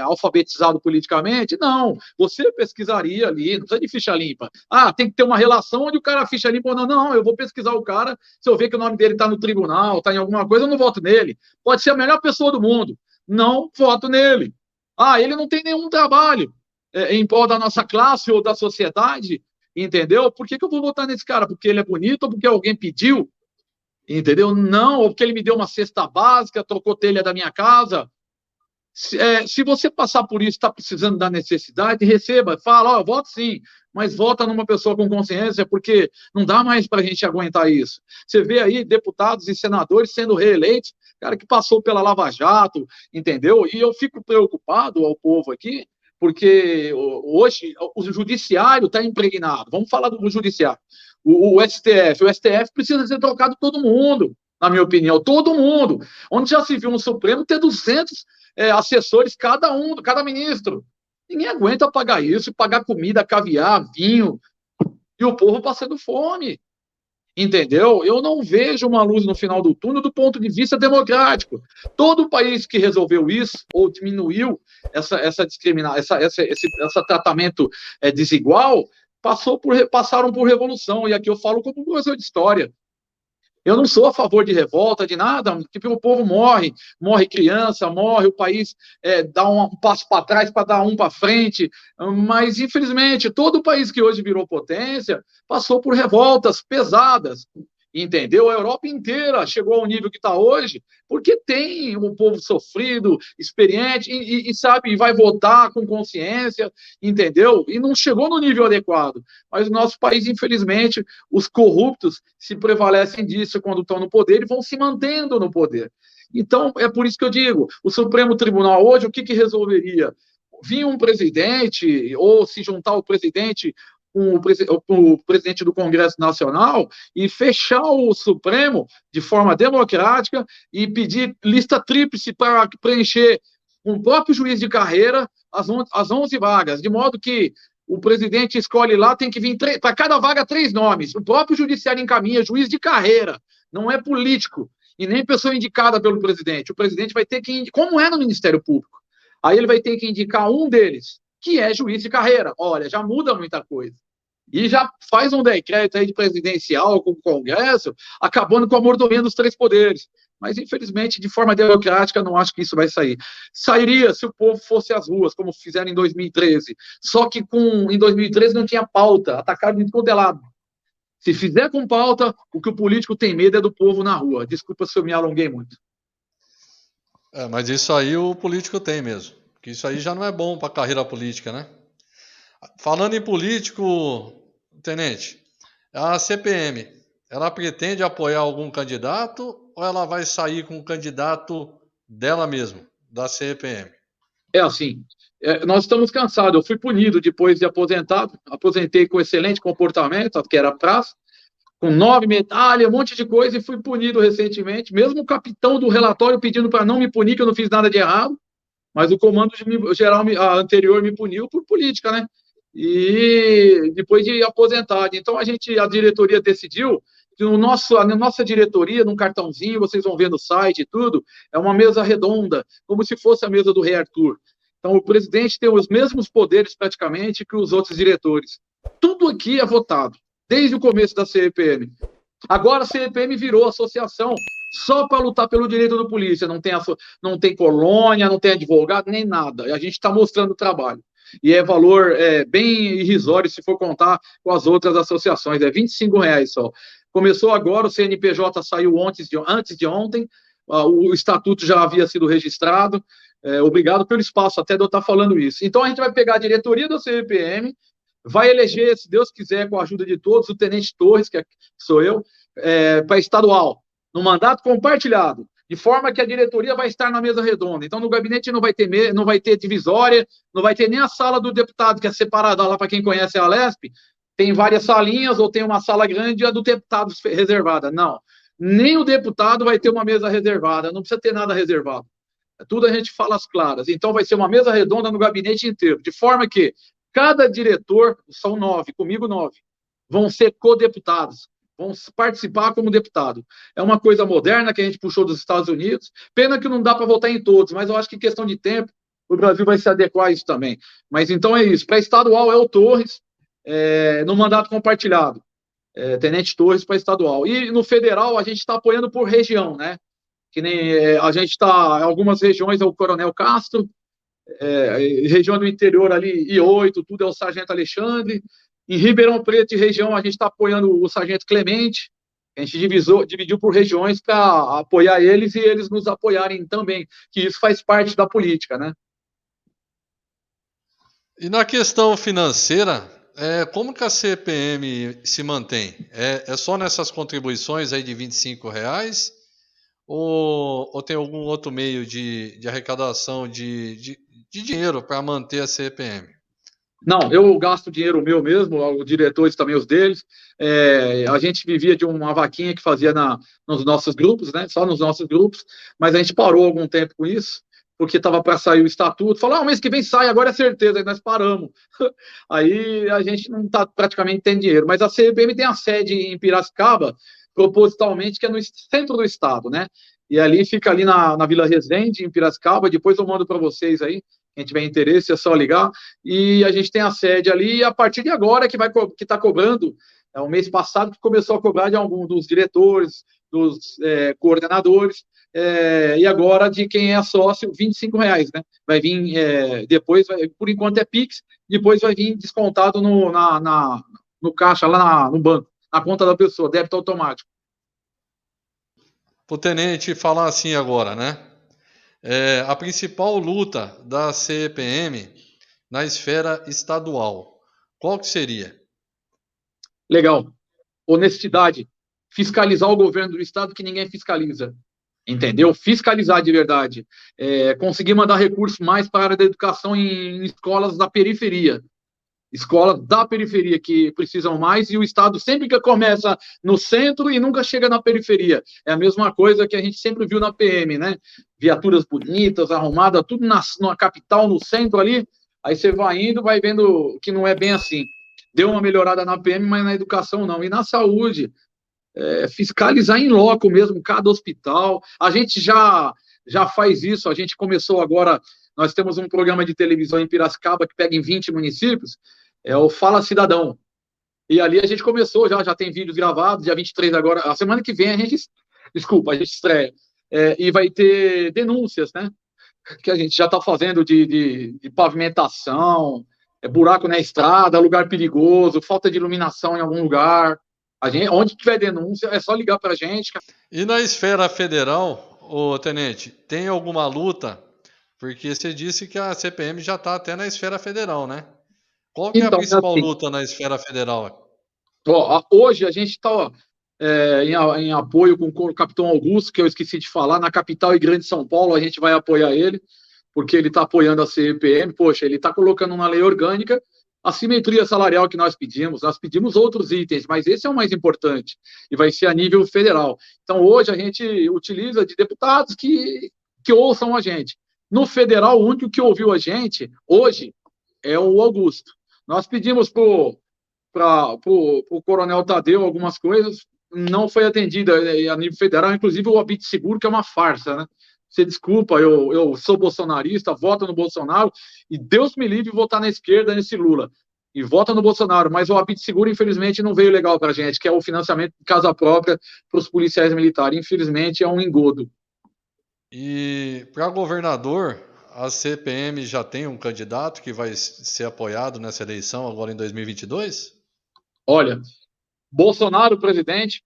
alfabetizado politicamente? Não, você pesquisaria ali, não precisa de ficha limpa. Tem que ter uma relação onde o cara ficha limpa ou não. Não, eu vou pesquisar o cara, se eu ver que o nome dele está no tribunal, está em alguma coisa, eu não voto nele. Pode ser a melhor pessoa do mundo, não voto nele. Ele não tem nenhum trabalho em prol da nossa classe ou da sociedade, entendeu? Por que eu vou votar nesse cara? Porque ele é bonito ou porque alguém pediu? Entendeu? Não, ou porque ele me deu uma cesta básica, trocou telha da minha casa. Se você passar por isso, está precisando da necessidade, receba, fala, voto sim, mas vota numa pessoa com consciência, porque não dá mais para a gente aguentar isso. Você vê aí deputados e senadores sendo reeleitos, cara que passou pela Lava Jato, entendeu? E eu fico preocupado ao povo aqui, porque hoje o judiciário está impregnado. Vamos falar do judiciário. O STF precisa ser trocado todo mundo, na minha opinião, todo mundo. Onde já se viu no Supremo ter 200 assessores, cada ministro. Ninguém aguenta pagar isso, pagar comida, caviar, vinho, e o povo passando fome. Entendeu? Eu não vejo uma luz no final do túnel do ponto de vista democrático. Todo país que resolveu isso, ou diminuiu essa discriminação, esse tratamento desigual, passaram por revolução. E aqui eu falo como professor de história. Eu não sou a favor de revolta, de nada, porque o povo morre criança, o país dá um passo para trás para dar um para frente, mas, infelizmente, todo o país que hoje virou potência passou por revoltas pesadas, entendeu? A Europa inteira chegou ao nível que está hoje, porque tem um povo sofrido, experiente, e sabe, vai votar com consciência, entendeu? E não chegou no nível adequado. Mas o nosso país, infelizmente, os corruptos se prevalecem disso quando estão no poder e vão se mantendo no poder. Então, é por isso que eu digo, o Supremo Tribunal hoje, o que resolveria? Vir um presidente, ou se juntar o presidente o presidente do Congresso Nacional e fechar o Supremo de forma democrática e pedir lista tríplice para preencher com o próprio juiz de carreira as 11 vagas, de modo que o presidente escolhe lá, tem que vir para cada vaga 3 nomes. O próprio judiciário encaminha juiz de carreira, não é político, e nem pessoa indicada pelo presidente. O presidente vai ter que, como é no Ministério Público, aí ele vai ter que indicar um deles, que é juiz de carreira. Olha, já muda muita coisa. E já faz um decreto aí de presidencial com o Congresso, acabando com a mordomia dos 3 poderes. Mas, infelizmente, de forma democrática, não acho que isso vai sair. Sairia se o povo fosse às ruas, como fizeram em 2013. Só que em 2013 não tinha pauta, atacaram de todo lado. Se fizer com pauta, o que o político tem medo é do povo na rua. Desculpa se eu me alonguei muito. Mas isso aí o político tem mesmo. Porque isso aí já não é bom para a carreira política, né? Falando em político, tenente, a CPM, ela pretende apoiar algum candidato ou ela vai sair com o candidato dela mesma, da CPM? É assim, nós estamos cansados. Eu fui punido depois de aposentado, aposentei com excelente comportamento, que era praça, com 9 medalhas, um monte de coisa, e fui punido recentemente, mesmo o capitão do relatório pedindo para não me punir, que eu não fiz nada de errado, mas o comando geral anterior me puniu por política, né? E depois de aposentado. Então, a diretoria decidiu que na nossa diretoria, num cartãozinho, vocês vão ver no site e tudo, é uma mesa redonda, como se fosse a mesa do Rei Arthur. Então, o presidente tem os mesmos poderes, praticamente, que os outros diretores. Tudo aqui é votado, desde o começo da CPM. Agora, a CPM virou associação só para lutar pelo direito da polícia. Não tem colônia, não tem advogado, nem nada. A gente está mostrando o trabalho. E é valor bem irrisório se for contar com as outras associações, é R$ 25 só. Começou agora, o CNPJ saiu antes de ontem, o estatuto já havia sido registrado. Obrigado pelo espaço até de eu estar falando isso. Então, a gente vai pegar a diretoria da CPM, vai eleger, se Deus quiser, com a ajuda de todos, o Tenente Torres, que sou eu, para estadual, no mandato compartilhado, de forma que a diretoria vai estar na mesa redonda. Então, no gabinete não vai ter divisória, não vai ter nem a sala do deputado, que é separada lá, para quem conhece a Alesp, tem várias salinhas, ou tem uma sala grande e a do deputado reservada. Não. Nem o deputado vai ter uma mesa reservada, não precisa ter nada reservado. Tudo a gente fala às claras. Então, vai ser uma mesa redonda no gabinete inteiro, de forma que cada diretor, são 9, comigo 9, vão ser co-deputados, vão participar como deputado. É uma coisa moderna que a gente puxou dos Estados Unidos. Pena que não dá para votar em todos, mas eu acho que questão de tempo, o Brasil vai se adequar a isso também. Mas então é isso. Para estadual é o Torres, no mandato compartilhado. Tenente Torres para estadual. E no federal a gente está apoiando por região, né? Que nem a gente está, em algumas regiões é o Coronel Castro, região do interior ali, I8, tudo é o Sargento Alexandre. Em Ribeirão Preto e região, a gente está apoiando o Sargento Clemente. A gente dividiu por regiões para apoiar eles e eles nos apoiarem também, que isso faz parte da política, né? E na questão financeira, como que a CPM se mantém? É só nessas contribuições aí de R$ 25? Ou tem algum outro meio de arrecadação de dinheiro para manter a CPM? Não, eu gasto dinheiro meu mesmo, os diretores também os deles. A gente vivia de uma vaquinha que fazia nos nossos grupos, né? Só nos nossos grupos, mas a gente parou algum tempo com isso, porque estava para sair o estatuto. Falou, mês que vem sai, agora é certeza, aí nós paramos. Aí a gente não está praticamente tendo dinheiro. Mas a CBM tem a sede em Piracicaba, propositalmente, que é no centro do estado, né? E ali fica ali na Vila Resende, em Piracicaba. Depois eu mando para vocês aí. Quem tiver interesse, é só ligar. E a gente tem a sede ali, e a partir de agora que está cobrando, o mês passado que começou a cobrar de alguns dos diretores, dos coordenadores, e agora de quem é sócio, R$ 25, né? Vai vir, depois, por enquanto é Pix, depois vai vir descontado no caixa, lá no banco, na conta da pessoa, débito automático. O tenente falar assim agora, né? A principal luta da CPM na esfera estadual, qual que seria? Legal. Honestidade. Fiscalizar o governo do estado que ninguém fiscaliza. Entendeu? Fiscalizar de verdade. Conseguir mandar recursos mais para a área da educação em escolas da periferia. Escolas da periferia que precisam mais, e o Estado sempre que começa no centro e nunca chega na periferia. É a mesma coisa que a gente sempre viu na PM, né? Viaturas bonitas, arrumadas, tudo na capital, no centro ali. Aí você vai indo, vai vendo que não é bem assim. Deu uma melhorada na PM, mas na educação não. E na saúde, fiscalizar em loco mesmo, cada hospital. A gente já faz isso, a gente começou agora, nós temos um programa de televisão em Piracicaba que pega em 20 municípios, é o Fala Cidadão. E ali a gente começou, já tem vídeos gravados, dia 23 agora, a semana que vem a gente estreia. E vai ter denúncias, né? Que a gente já está fazendo de pavimentação, buraco na estrada, lugar perigoso, falta de iluminação em algum lugar. Onde tiver denúncia, é só ligar para a gente. E na esfera federal, ô tenente, tem alguma luta? Porque você disse que a CPM já está até na esfera federal, né? Qual que é a Então, principal assim, luta na esfera federal? hoje a gente está em apoio com o Capitão Augusto, que eu esqueci de falar, na capital e grande São Paulo, a gente vai apoiar ele, porque ele está apoiando a CPM. Poxa, ele está colocando na lei orgânica a simetria salarial que nós pedimos outros itens, mas esse é o mais importante, e vai ser a nível federal. Então, hoje a gente utiliza de deputados que ouçam a gente. No federal, o único que ouviu a gente, hoje, é o Augusto. Nós pedimos para o Coronel Tadeu algumas coisas, não foi atendida a nível federal, inclusive o Habite Seguro, que é uma farsa, né? Você desculpa, eu sou bolsonarista, voto no Bolsonaro, e Deus me livre de votar na esquerda nesse Lula. E vota no Bolsonaro, mas o Habite Seguro, infelizmente, não veio legal para a gente, que é o financiamento de casa própria para os policiais militares. Infelizmente, é um engodo. E para governador, a CPM já tem um candidato que vai ser apoiado nessa eleição agora em 2022? Olha, Bolsonaro, presidente,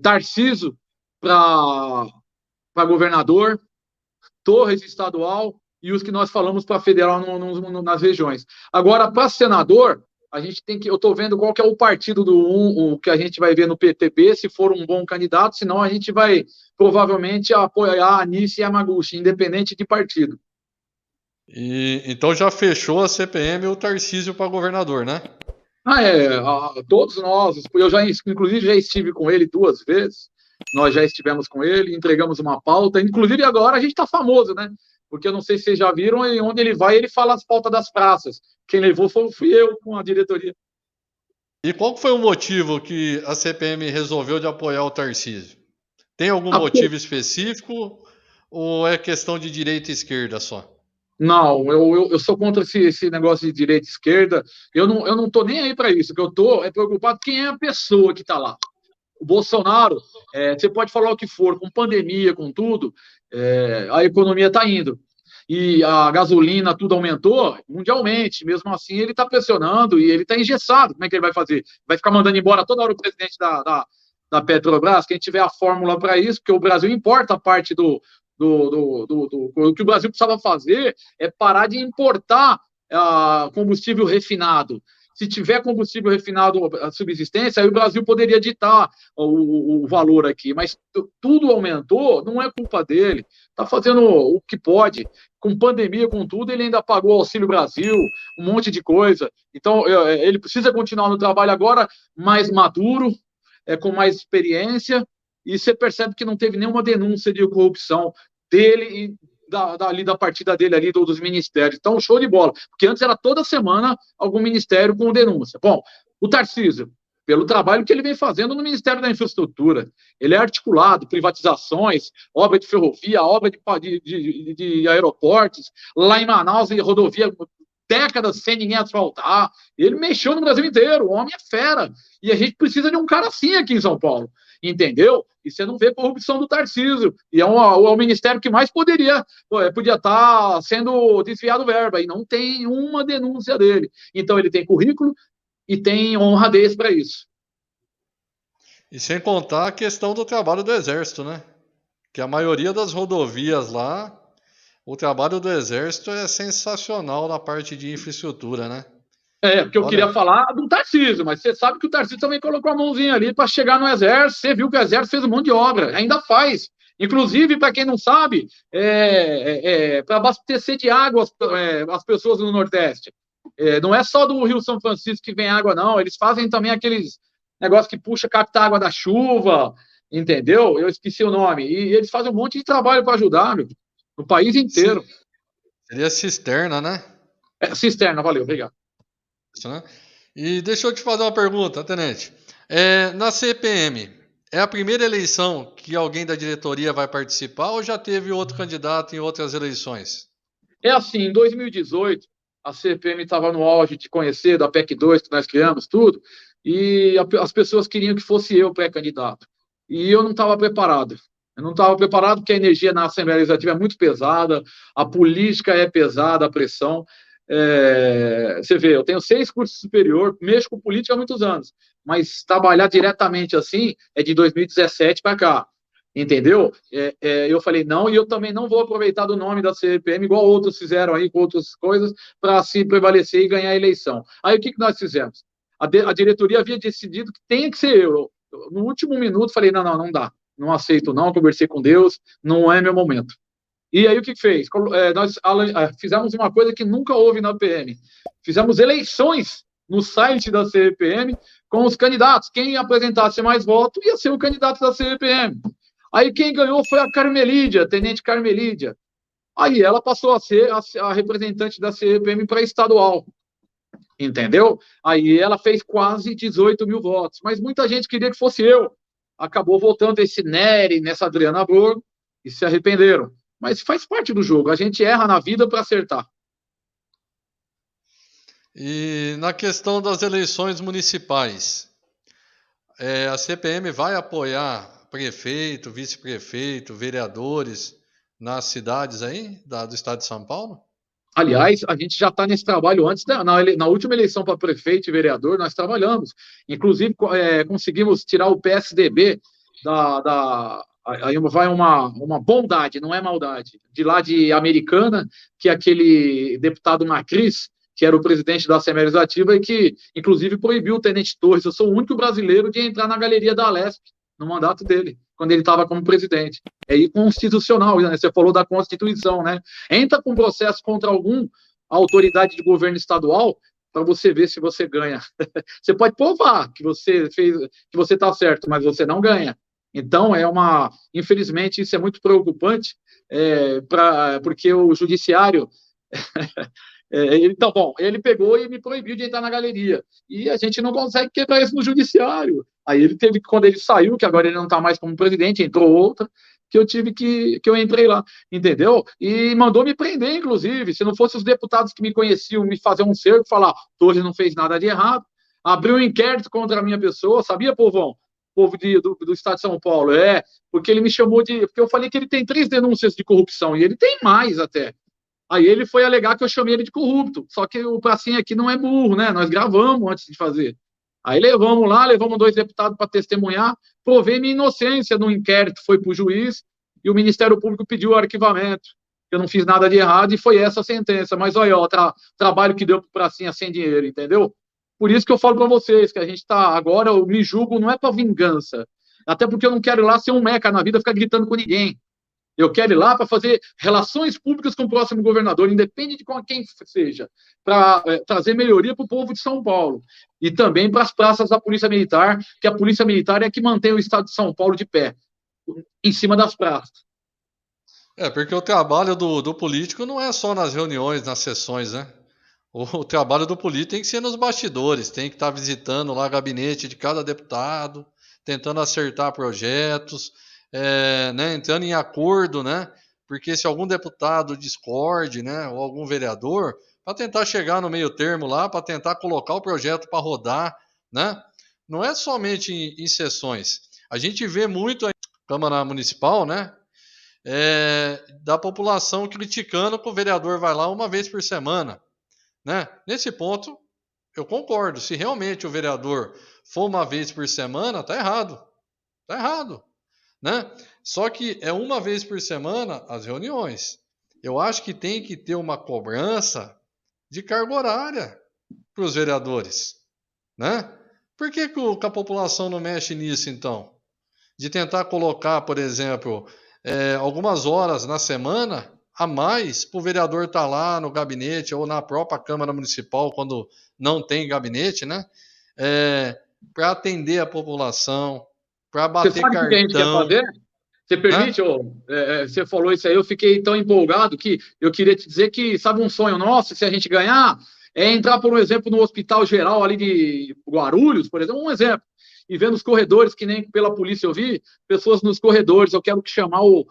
Tarcísio para governador, Torres estadual e os que nós falamos para federal nas regiões. Agora, para senador, a gente tem que. Eu estou vendo qual que é o partido o que a gente vai ver no PTB, se for um bom candidato, senão a gente vai provavelmente apoiar a Anice Yamaguchi, independente de partido. E então já fechou a CPM e o Tarcísio para governador, né? Todos nós, inclusive já estive com ele 2 vezes, nós já estivemos com ele, entregamos uma pauta, inclusive agora a gente está famoso, né? Porque eu não sei se vocês já viram, e onde ele vai, ele fala as pautas das praças. Quem levou fui eu com a diretoria. E qual foi o motivo que a CPM resolveu de apoiar o Tarcísio? Tem algum motivo específico ou é questão de direita e esquerda só? Não, eu sou contra esse negócio de direita e esquerda. Eu não estou nem aí para isso. O que eu estou preocupado quem é a pessoa que está lá. O Bolsonaro, você pode falar o que for, com pandemia, com tudo, a economia está indo. E a gasolina, tudo aumentou mundialmente. Mesmo assim, ele está pressionando e ele está engessado. Como é que ele vai fazer? Vai ficar mandando embora toda hora o presidente da Petrobras? Quem tiver a fórmula para isso, porque o Brasil importa a parte o que o Brasil precisava fazer é parar de importar combustível refinado. Se tiver combustível refinado a subsistência, aí o Brasil poderia ditar o valor aqui. Mas tudo aumentou, não é culpa dele. Está fazendo o que pode. Com pandemia, com tudo, ele ainda pagou o Auxílio Brasil, um monte de coisa. Então, ele precisa continuar no trabalho agora mais maduro, com mais experiência, e você percebe que não teve nenhuma denúncia de corrupção dele e da partida dele ali, dos ministérios. Então, show de bola. Porque antes era toda semana algum ministério com denúncia. Bom, o Tarcísio, pelo trabalho que ele vem fazendo no Ministério da Infraestrutura, ele é articulado, privatizações, obra de ferrovia, obra de aeroportos, lá em Manaus, rodovia décadas sem ninguém asfaltar. Ele mexeu no Brasil inteiro, o homem é fera. E a gente precisa de um cara assim aqui em São Paulo. Entendeu? E você não vê corrupção do Tarcísio. E é o ministério que mais podia estar sendo desviado verba. E não tem uma denúncia dele. Então ele tem currículo e tem honradez para isso. E sem contar a questão do trabalho do Exército, né? Que a maioria das rodovias lá, o trabalho do Exército é sensacional na parte de infraestrutura, né? Porque eu queria falar do Tarcísio, mas você sabe que o Tarcísio também colocou a mãozinha ali para chegar no Exército. Você viu que o Exército fez um monte de obra, ainda faz. Inclusive, para quem não sabe, para abastecer de água as pessoas no Nordeste. Não é só do Rio São Francisco que vem água, não. Eles fazem também aqueles negócios que puxa, capta água da chuva, entendeu? Eu esqueci o nome. E eles fazem um monte de trabalho para ajudar, meu, no país inteiro. Seria cisterna, né? Cisterna, valeu, obrigado. Isso, né? E deixa eu te fazer uma pergunta, tenente. Na CPM, é a primeira eleição que alguém da diretoria vai participar ou já teve outro candidato em outras eleições? É assim, em 2018, a CPM estava no auge de conhecer da PEC 2 que nós criamos, tudo, e as pessoas queriam que fosse eu pré-candidato. E eu não estava preparado. Eu não estava preparado porque a energia na Assembleia Legislativa é muito pesada, a política é pesada, a pressão. Você vê, eu tenho 6 cursos superior, mexo com política há muitos anos, mas trabalhar diretamente assim é de 2017 para cá, entendeu? Eu falei não, e eu também não vou aproveitar do nome da CPM, igual outros fizeram aí com outras coisas, para se prevalecer e ganhar a eleição. Aí o que nós fizemos? A diretoria havia decidido que tinha que ser eu. No último minuto, falei, não dá, não aceito não, conversei com Deus, não é meu momento. E aí o que fez? Nós fizemos uma coisa que nunca houve na PM. Fizemos eleições no site da CPM com os candidatos. Quem apresentasse mais votos ia ser o candidato da CPM. Aí quem ganhou foi a Carmelídia, a Tenente Carmelídia. Aí ela passou a ser a representante da CPM para estadual. Entendeu? Aí ela fez quase 18 mil votos. Mas muita gente queria que fosse eu. Acabou votando esse Nery, nessa Adriana Borgo, e se arrependeram. Mas faz parte do jogo. A gente erra na vida para acertar. E na questão das eleições municipais, a CPM vai apoiar prefeito, vice-prefeito, vereadores nas cidades aí do estado de São Paulo? Aliás, a gente já está nesse trabalho antes, na última eleição para prefeito e vereador, nós trabalhamos. Inclusive, conseguimos tirar o PSDB aí vai uma bondade, não é maldade, de lá de Americana, que é aquele deputado Macris, que era o presidente da Assembleia Legislativa e que, inclusive, proibiu o Tenente Torres. Eu sou o único brasileiro de entrar na galeria da Alesp no mandato dele, quando ele estava como presidente. É inconstitucional, né? Você falou da Constituição, né? Entra com processo contra alguma autoridade de governo estadual para você ver se você ganha. Você pode provar que você fez, que você está certo, mas você não ganha. Então, infelizmente, isso é muito preocupante, porque o judiciário então, bom, ele pegou e me proibiu de entrar na galeria. E a gente não consegue quebrar isso no judiciário. Aí ele teve que, quando ele saiu, que agora ele não está mais como presidente, entrou outra, que eu entrei lá, entendeu? E mandou me prender, inclusive. Se não fosse os deputados que me conheciam me fazer um cerco, falar, Torres não fez nada de errado, abriu um inquérito contra a minha pessoa, sabia, povão? Povo do estado de São Paulo, porque ele me chamou porque eu falei que ele tem 3 denúncias de corrupção, e ele tem mais até. Aí ele foi alegar que eu chamei ele de corrupto. Só que o pracinha aqui não é burro, né? Nós gravamos antes de fazer. Aí levamos 2 deputados para testemunhar, provei minha inocência no inquérito, foi para o juiz e o Ministério Público pediu o arquivamento. Eu não fiz nada de errado e foi essa a sentença. Mas olha, ó, trabalho que deu para o pracinha sem dinheiro, entendeu? Por isso que eu falo para vocês que a gente está agora, eu me julgo não é para vingança. Até porque eu não quero ir lá ser um meca na vida, ficar gritando com ninguém. Eu quero ir lá para fazer relações públicas com o próximo governador, independente de quem seja, para trazer melhoria para o povo de São Paulo. E também para as praças da Polícia Militar, que a Polícia Militar é que mantém o Estado de São Paulo de pé, em cima das praças. Porque o trabalho do político não é só nas reuniões, nas sessões, né? O trabalho do político tem que ser nos bastidores, tem que estar visitando lá o gabinete de cada deputado, tentando acertar projetos, né, entrando em acordo, né? Porque se algum deputado discorde, né, ou algum vereador, para tentar chegar no meio termo lá, para tentar colocar o projeto para rodar, né? Não é somente em sessões. A gente vê muito aí na Câmara Municipal, né? Da população criticando que o vereador vai lá uma vez por semana, né? Nesse ponto, eu concordo. Se realmente o vereador for uma vez por semana, tá errado. Tá errado, né? Só que é uma vez por semana as reuniões. Eu acho que tem que ter uma cobrança de carga horária para os vereadores, né? Por que a população não mexe nisso, então? De tentar colocar, por exemplo, algumas horas na semana a mais para o vereador estar lá no gabinete ou na própria Câmara Municipal, quando não tem gabinete, né? Para atender a população, para Você bater sabe o que a gente quer cartão. fazer? Você Hã? permite? Você falou isso aí, eu fiquei tão empolgado que eu queria te dizer que, sabe, um sonho nosso, se a gente ganhar, é entrar, por exemplo, no Hospital Geral ali de Guarulhos, por exemplo, um exemplo, e ver nos corredores, que nem pela polícia eu vi, pessoas nos corredores. Eu quero chamar o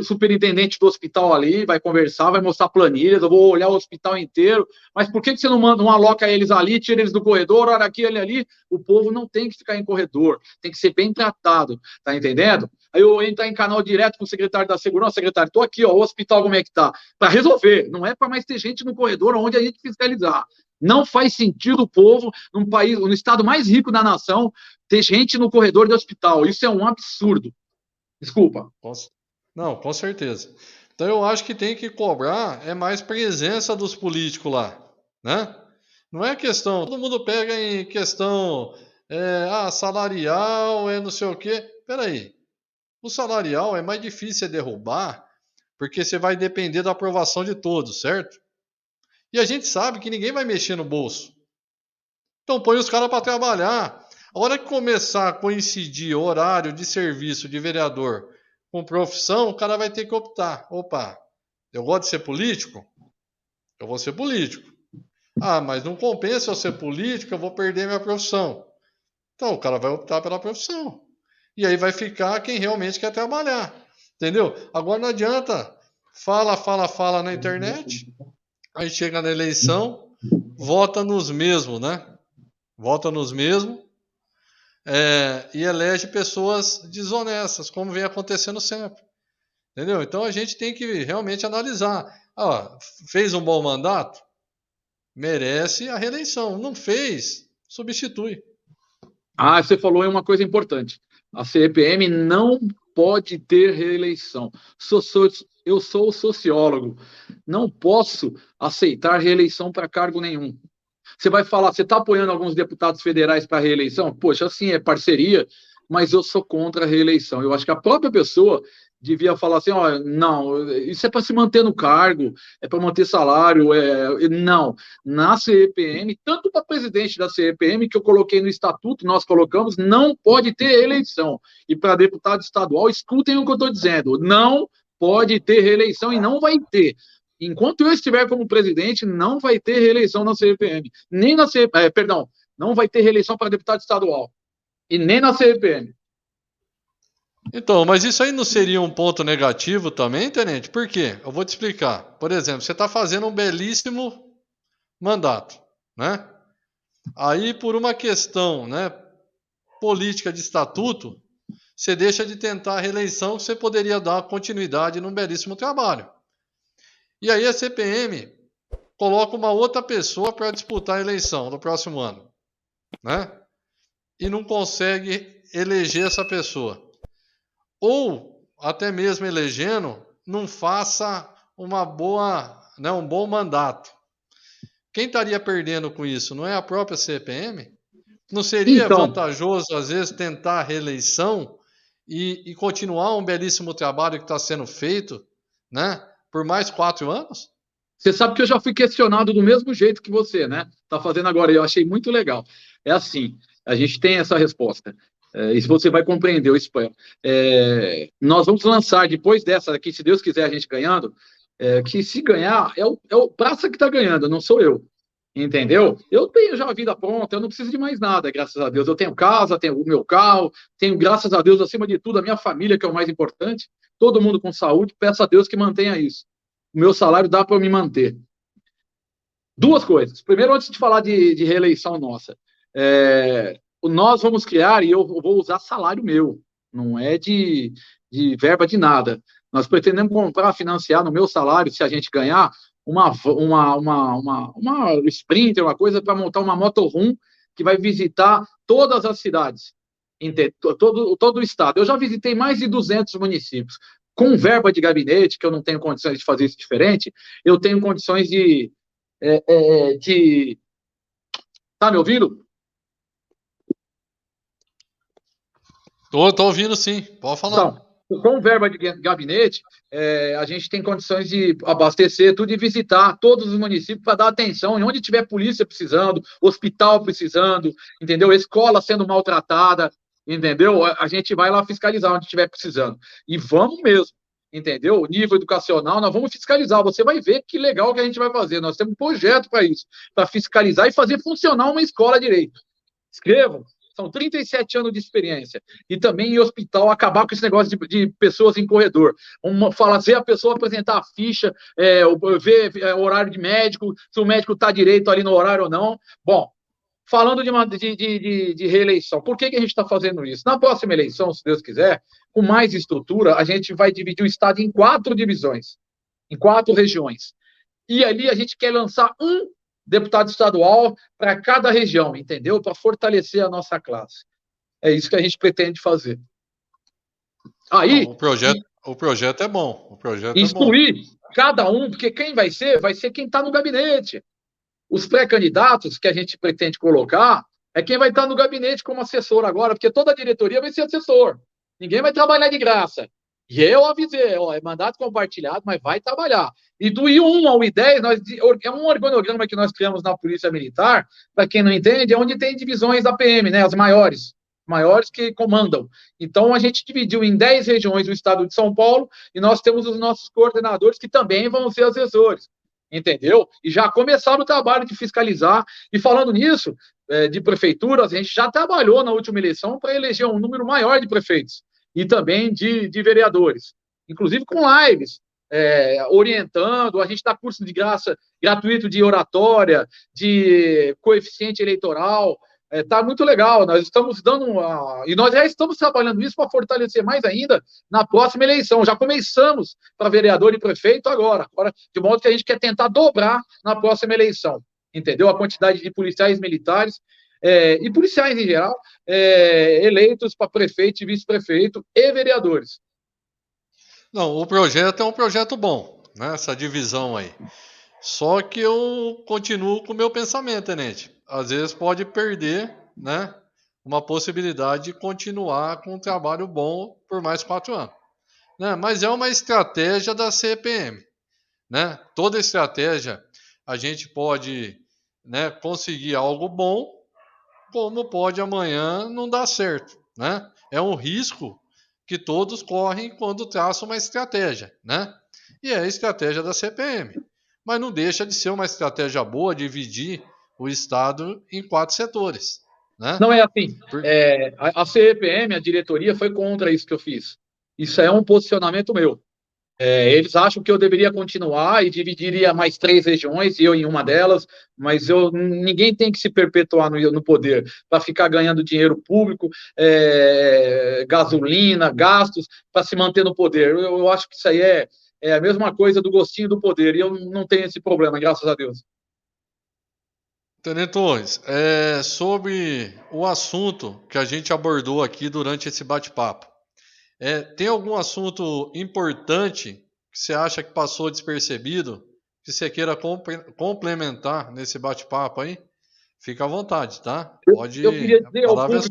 superintendente do hospital ali, vai conversar, vai mostrar planilhas, eu vou olhar o hospital inteiro. Mas por que você não aloca eles ali, tira eles do corredor, olha aqui, ele ali? O povo não tem que ficar em corredor, tem que ser bem tratado, tá entendendo? Aí eu entrar em canal direto com o secretário da segurança, secretário, tô aqui, ó, o hospital como é que tá? Para resolver, não é para mais ter gente no corredor onde a gente fiscalizar. Não faz sentido o povo, num país, no estado mais rico da nação, ter gente no corredor do hospital. Isso é um absurdo. Desculpa. Não, com certeza. Então eu acho que tem que cobrar mais presença dos políticos lá, né? Não é questão, todo mundo pega em questão salarial, não sei o quê. Peraí, o salarial é mais difícil de derrubar, porque você vai depender da aprovação de todos, certo? E a gente sabe que ninguém vai mexer no bolso. Então põe os caras para trabalhar. A hora que começar a coincidir o horário de serviço de vereador com profissão, o cara vai ter que optar. Opa, eu gosto de ser político? Eu vou ser político. Ah, mas não compensa eu ser político, eu vou perder minha profissão. Então o cara vai optar pela profissão. E aí vai ficar quem realmente quer trabalhar. Entendeu? Agora não adianta. Fala na internet. Aí chega na eleição, vota nos mesmos, né? Vota nos mesmos e elege pessoas desonestas, como vem acontecendo sempre. Entendeu? Então a gente tem que realmente analisar. Fez um bom mandato? Merece a reeleição. Não fez? Substitui. Você falou em uma coisa importante. A CPM não pode ter reeleição. Eu sou sociólogo. Não posso aceitar reeleição para cargo nenhum. Você vai falar, você está apoiando alguns deputados federais para reeleição? Poxa, assim, é parceria, mas eu sou contra a reeleição. Eu acho que a própria pessoa devia falar assim, ó, não, isso é para se manter no cargo, é para manter salário, não. Na CEPM, tanto para presidente da CEPM, que eu coloquei no estatuto, nós colocamos, não pode ter eleição. E para deputado estadual, escutem o que eu estou dizendo, não pode ter reeleição e não vai ter. Enquanto eu estiver como presidente, não vai ter reeleição na CPM, nem na perdão, não vai ter reeleição para deputado estadual e nem na CPM. Então, mas isso aí não seria um ponto negativo também, tenente? Por quê? Eu vou te explicar. Por exemplo, você está fazendo um belíssimo mandato, né? Aí, por uma questão, né, política de estatuto, você deixa de tentar a reeleição, que você poderia dar continuidade num belíssimo trabalho. E aí a CPM coloca uma outra pessoa para disputar a eleição no próximo ano, né? E não consegue eleger essa pessoa. Ou, até mesmo elegendo, não faça uma boa, né, um bom mandato. Quem estaria perdendo com isso? Não é a própria CPM? Não seria Então, vantajoso, às vezes, tentar a reeleição e continuar um belíssimo trabalho que está sendo feito, né, por mais 4 anos? você sabe que eu já fui questionado do mesmo jeito que você, né? Está fazendo agora, e eu achei muito legal. É assim, a gente tem essa resposta. Isso você vai compreender, eu espero. Nós vamos lançar, depois dessa aqui, se Deus quiser a gente ganhando, que se ganhar, é o Praça que está ganhando, não sou eu. Entendeu? Eu tenho já a vida pronta, eu não preciso de mais nada, graças a Deus. Eu tenho casa, tenho o meu carro, tenho, graças a Deus, acima de tudo, a minha família, que é o mais importante. Todo mundo com saúde, peço a Deus que mantenha isso. O meu salário dá para eu me manter. Duas coisas. Primeiro, antes de falar de reeleição nossa, nós vamos criar, e eu vou usar salário meu, não é de verba de nada. Nós pretendemos comprar, financiar no meu salário, se a gente ganhar, uma Sprinter, uma coisa para montar uma motorhome que vai visitar todas as cidades, todo o estado. Eu já visitei mais de 200 municípios. Com verba de gabinete, que eu não tenho condições de fazer isso diferente, eu tenho condições de. Tá me ouvindo? Tô ouvindo sim, pode falar. Então, com verba de gabinete, a gente tem condições de abastecer tudo e visitar todos os municípios para dar atenção em onde tiver polícia precisando, hospital precisando, entendeu? Escola sendo maltratada, entendeu? A gente vai lá fiscalizar onde estiver precisando. E vamos mesmo, entendeu? O nível educacional, nós vamos fiscalizar. Você vai ver que legal que a gente vai fazer. Nós temos um projeto para isso, para fiscalizar e fazer funcionar uma escola direito. Escrevam. São 37 anos de experiência. E também em hospital, acabar com esse negócio de pessoas em corredor. Fazer a pessoa apresentar a ficha, ver horário de médico, se o médico está direito ali no horário ou não. Bom, falando de reeleição, por que a gente está fazendo isso? Na próxima eleição, se Deus quiser, com mais estrutura, a gente vai dividir o estado em 4 divisões, em 4 regiões. E ali a gente quer lançar um deputado estadual para cada região, entendeu? Para fortalecer a nossa classe. É isso que a gente pretende fazer. Aí, Não, o projeto é bom. O projeto é bom. instruir cada um, porque quem vai ser quem está no gabinete. Os pré-candidatos que a gente pretende colocar é quem vai estar no gabinete como assessor agora, porque toda a diretoria vai ser assessor. Ninguém vai trabalhar de graça. E eu avisei, é mandato compartilhado, mas vai trabalhar. E do I1 ao I10, é um organograma que nós criamos na Polícia Militar, para quem não entende, é onde tem divisões da PM, né, as maiores que comandam. Então, a gente dividiu em 10 regiões o estado de São Paulo, e nós temos os nossos coordenadores, que também vão ser assessores. Entendeu? E já começaram o trabalho de fiscalizar. E falando nisso, de prefeituras, a gente já trabalhou na última eleição para eleger um número maior de prefeitos e também de vereadores, inclusive com lives, orientando. A gente dá curso de graça, gratuito de oratória, de coeficiente eleitoral. Tá muito legal. Nós estamos e nós já estamos trabalhando isso para fortalecer mais ainda na próxima eleição. Já começamos para vereador e prefeito agora, de modo que a gente quer tentar dobrar na próxima eleição, entendeu? A quantidade de policiais militares. e policiais em geral, eleitos para prefeito e vice-prefeito e vereadores. Não, o projeto é um projeto bom, né? Essa divisão aí. Só que eu continuo com o meu pensamento, tenente. Às vezes pode perder, né? Uma possibilidade de continuar com um trabalho bom por mais 4 anos. Né? Mas é uma estratégia da CPM. Né? Toda estratégia a gente pode, né, conseguir algo bom, como pode amanhã não dar certo. Né? É um risco que todos correm quando traçam uma estratégia. Né? E é a estratégia da CPM. Mas não deixa de ser uma estratégia boa dividir o Estado em 4 setores. Né? Não é assim. A CEPM, a diretoria, foi contra isso que eu fiz. Isso é um posicionamento meu. Eles acham que eu deveria continuar e dividiria mais 3 regiões, e eu em uma delas, mas ninguém tem que se perpetuar no poder para ficar ganhando dinheiro público, gasolina, gastos, para se manter no poder. Eu acho que isso aí é a mesma coisa do gostinho do poder, e eu não tenho esse problema, graças a Deus. Tenente Torres, sobre o assunto que a gente abordou aqui durante esse bate-papo, tem algum assunto importante que você acha que passou despercebido, que você queira complementar nesse bate-papo aí? Fica à vontade, tá? Eu Pode, a palavra é sua.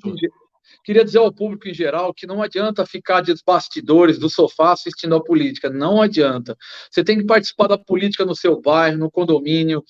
queria dizer ao público em geral que não adianta ficar de bastidores do sofá assistindo a política, não adianta. Você tem que participar da política no seu bairro, no condomínio,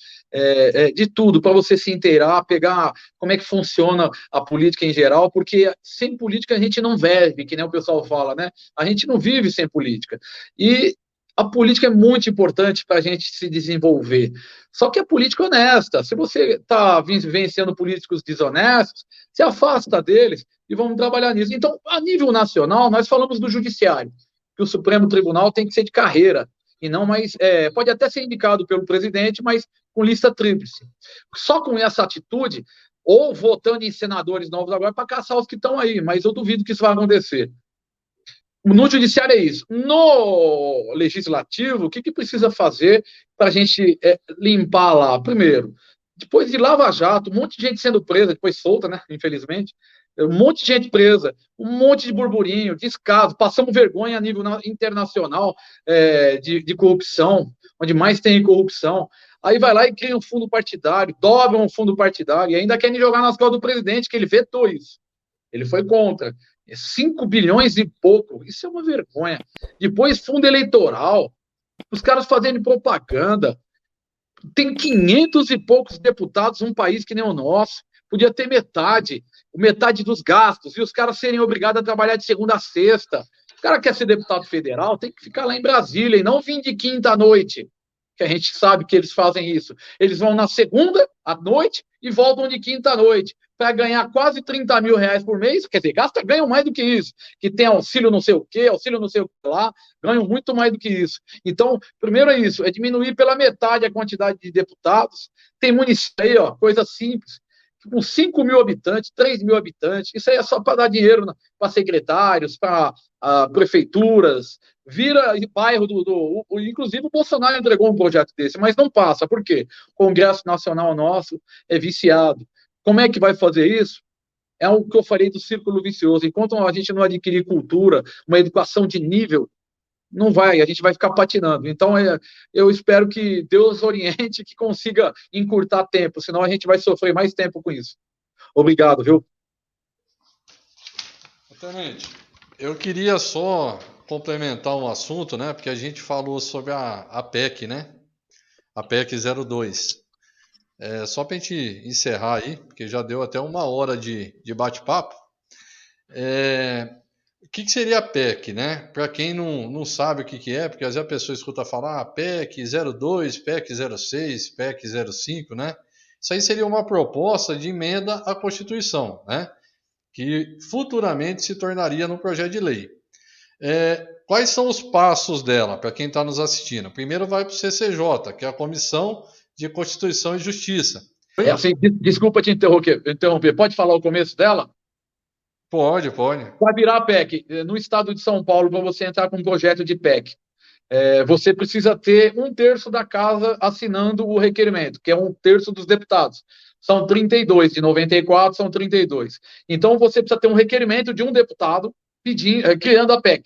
de tudo, para você se inteirar, pegar como é que funciona a política em geral, porque sem política a gente não vive, que nem o pessoal fala, né? A gente não vive sem política. E a política é muito importante para a gente se desenvolver. Só que a política é honesta. Se você está vencendo políticos desonestos, se afasta deles e vamos trabalhar nisso. Então, a nível nacional, nós falamos do judiciário, que o Supremo Tribunal tem que ser de carreira, e não mais. Pode até ser indicado pelo presidente, mas com lista tríplice. Só com essa atitude, ou votando em senadores novos agora para caçar os que estão aí, mas eu duvido que isso vai acontecer. No judiciário é isso. No legislativo, o que precisa fazer para a gente limpar lá? Primeiro, depois de Lava Jato, um monte de gente sendo presa, depois solta, né? Infelizmente. Um monte de gente presa, um monte de burburinho, descaso, passamos vergonha a nível internacional de corrupção, onde mais tem corrupção. Aí vai lá e cria um fundo partidário, dobram um fundo partidário, e ainda querem jogar nas costas do presidente, que ele vetou isso. Ele foi contra. 5 bilhões e pouco. Isso é uma vergonha. Depois, fundo eleitoral. Os caras fazendo propaganda. Tem 500 e poucos deputados num país que nem o nosso. Podia ter metade dos gastos, e os caras serem obrigados a trabalhar de segunda a sexta. O cara quer ser deputado federal, tem que ficar lá em Brasília e não vir de quinta à noite, que a gente sabe que eles fazem isso. Eles vão na segunda à noite e voltam de quinta à noite para ganhar quase 30 mil reais por mês, quer dizer, ganham mais do que isso, que tem auxílio não sei o quê, auxílio não sei o que lá, ganham muito mais do que isso. Então, primeiro é isso, é diminuir pela metade a quantidade de deputados. Tem município aí, ó, coisa simples, com 5 mil habitantes, 3 mil habitantes, isso aí é só para dar dinheiro para secretários, para prefeituras, vira bairro inclusive o Bolsonaro entregou um projeto desse, mas não passa, por quê? O Congresso Nacional nosso é viciado. Como é que vai fazer isso? É o que eu falei do círculo vicioso. Enquanto a gente não adquirir cultura, uma educação de nível, não vai, a gente vai ficar patinando. Então, eu espero que Deus oriente, que consiga encurtar tempo, senão a gente vai sofrer mais tempo com isso. Obrigado, viu? Tenente, eu queria só complementar um assunto, né? Porque a gente falou sobre a PEC, né? A PEC 02. Só para a gente encerrar aí, porque já deu até 1 hora de bate-papo. O que seria a PEC, né? Para quem não sabe o que é, porque às vezes a pessoa escuta falar PEC 02, PEC 06, PEC 05, né? Isso aí seria uma proposta de emenda à Constituição, né? Que futuramente se tornaria no projeto de lei. Quais são os passos dela, para quem está nos assistindo? Primeiro vai para o CCJ, que é a Comissão de Constituição e Justiça. Assim, desculpa te interromper. Pode falar o começo dela? Pode. Vai virar a PEC. No estado de São Paulo, para você entrar com um projeto de PEC, você precisa ter 1/3 da casa assinando o requerimento, que é 1/3 dos deputados. São 32, de 94 são 32. Então, você precisa ter um requerimento de um deputado criando a PEC.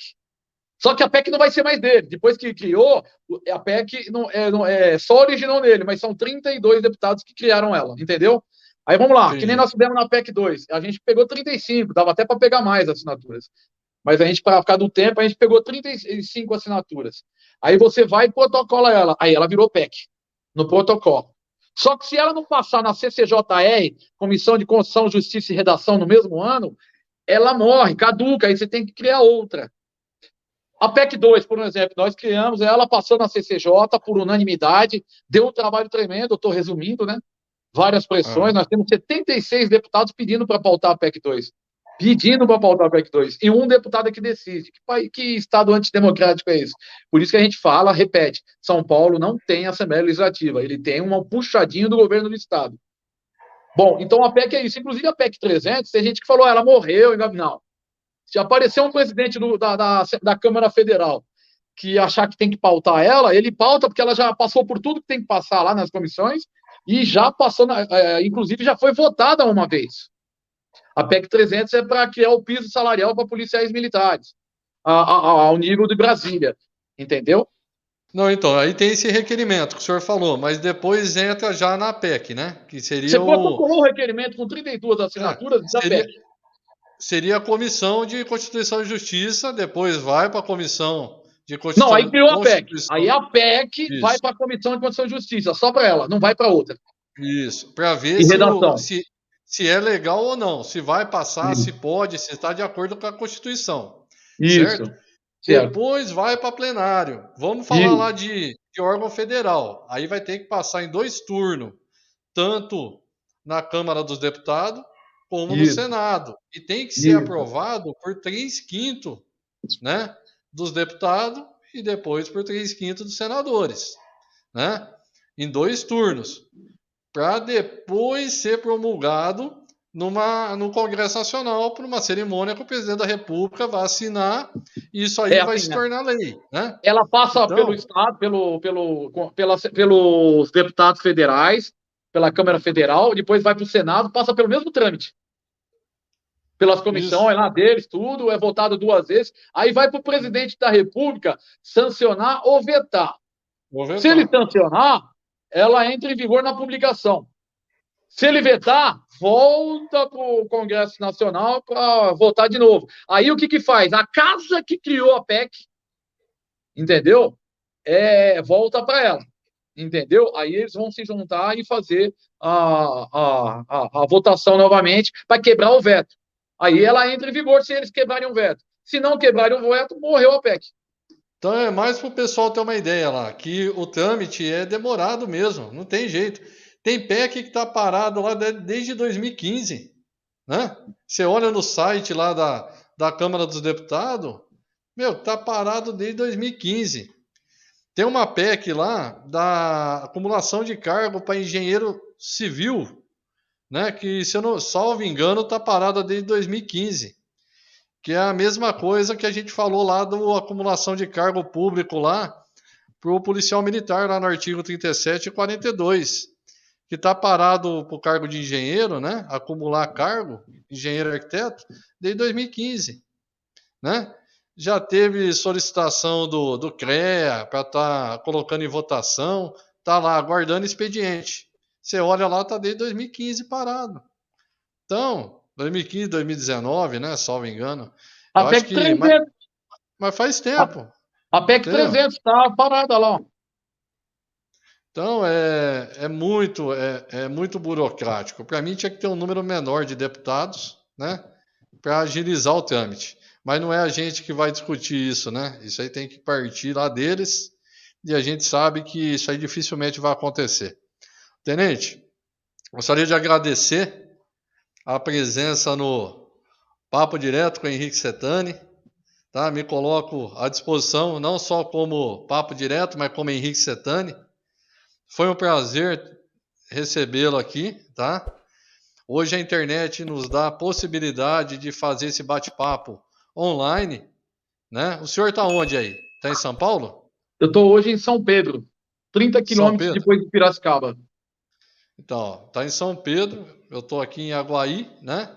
Só que a PEC não vai ser mais dele. Depois que criou, a PEC só originou nele, mas são 32 deputados que criaram ela, entendeu? Aí vamos lá, que nem nós fizemos na PEC 2. A gente pegou 35, dava até para pegar mais assinaturas. Mas a gente, para ficar do tempo, a gente pegou 35 assinaturas. Aí você vai e protocola ela. Aí ela virou PEC, no protocolo. Só que se ela não passar na CCJR, Comissão de Constituição, Justiça e Redação, no mesmo ano, ela morre, caduca, aí você tem que criar outra. A PEC 2, por exemplo, nós criamos, ela passou na CCJ por unanimidade, deu um trabalho tremendo, eu estou resumindo, né? Várias pressões, nós temos 76 deputados pedindo para pautar a PEC 2. Pedindo para pautar a PEC 2. E um deputado é que decide. Que estado antidemocrático é esse? Por isso que a gente fala, repete, São Paulo não tem Assembleia Legislativa, ele tem um puxadinho do governo do estado. Bom, então a PEC é isso. Inclusive a PEC 300, tem gente que falou, ela morreu, não. Se aparecer um presidente da Câmara Federal que achar que tem que pautar ela, ele pauta porque ela já passou por tudo que tem que passar lá nas comissões e já passou, inclusive já foi votada uma vez. A PEC 300 é para criar o piso salarial para policiais militares, ao nível de Brasília, entendeu? Não, então, aí tem esse requerimento que o senhor falou, mas depois entra já na PEC, né? Que seria Você protocolou o requerimento com 32 assinaturas da seria, PEC. Seria a Comissão de Constituição e Justiça, depois vai para a Comissão de Não, aí criou a PEC. Constituição. Aí a PEC Isso. vai para a Comissão de Constituição e Justiça, só para ela, não vai para outra. Isso, para ver se é legal ou não, se vai passar, se pode, se está de acordo com a Constituição. Isso. Certo? Depois vai para plenário. Vamos falar lá de órgão federal. Aí vai ter que passar em 2 turnos, tanto na Câmara dos Deputados como no Senado. E tem que ser aprovado por 3/5, né, dos deputados e depois por 3/5 dos senadores, né, em 2 turnos, para depois ser promulgado no Congresso Nacional por uma cerimônia que o presidente da República vai assinar e isso aí vai se tornar lei, né? Ela passa pelo Estado, pelos deputados federais, pela Câmara Federal, depois vai para o Senado, passa pelo mesmo trâmite. Pelas comissões lá deles, tudo, é votado 2 vezes, aí vai para o presidente da República sancionar ou vetar. Se ele sancionar, ela entra em vigor na publicação. Se ele vetar, volta para o Congresso Nacional para votar de novo. Aí o que faz? A casa que criou a PEC, entendeu? Volta para ela, entendeu? Aí eles vão se juntar e fazer a votação novamente para quebrar o veto. Aí ela entra em vigor se eles quebrarem o veto. Se não quebrarem o veto, morreu a PEC. Então é mais para o pessoal ter uma ideia lá, que o trâmite é demorado mesmo, não tem jeito. Tem PEC que está parado lá desde 2015, né? Você olha no site lá da Câmara dos Deputados, está parado desde 2015. Tem uma PEC lá da acumulação de cargo para engenheiro civil, né? Que, se eu não salvo engano, está parada desde 2015. Que é a mesma coisa que a gente falou lá da acumulação de cargo público lá para o policial militar, lá no artigo 37 e 42, que está parado para o cargo de engenheiro, né? Acumular cargo, engenheiro arquiteto, desde 2015, né? Já teve solicitação do CREA para estar colocando em votação, está lá aguardando expediente. Você olha lá, está desde 2015 parado. Então, 2015, 2019, né? Salvo engano. A PEC 300. Mas faz tempo. A PEC 300 está parada lá. Então, é muito burocrático. Para mim, tinha que ter um número menor de deputados, né? Para agilizar o trâmite. Mas não é a gente que vai discutir isso, né? Isso aí tem que partir lá deles. E a gente sabe que isso aí dificilmente vai acontecer. Tenente, gostaria de agradecer a presença no Papo Direto com o Henrique Setani. Tá? Me coloco à disposição, não só como Papo Direto, mas como Henrique Setani. Foi um prazer recebê-lo aqui, tá? Hoje a internet nos dá a possibilidade de fazer esse bate-papo online, né? O senhor está onde aí? Está em São Paulo? Eu estou hoje em São Pedro, 30 São quilômetros Pedro? depois de Piracicaba. Então, ó, tá em São Pedro, eu tô aqui em Aguaí, né?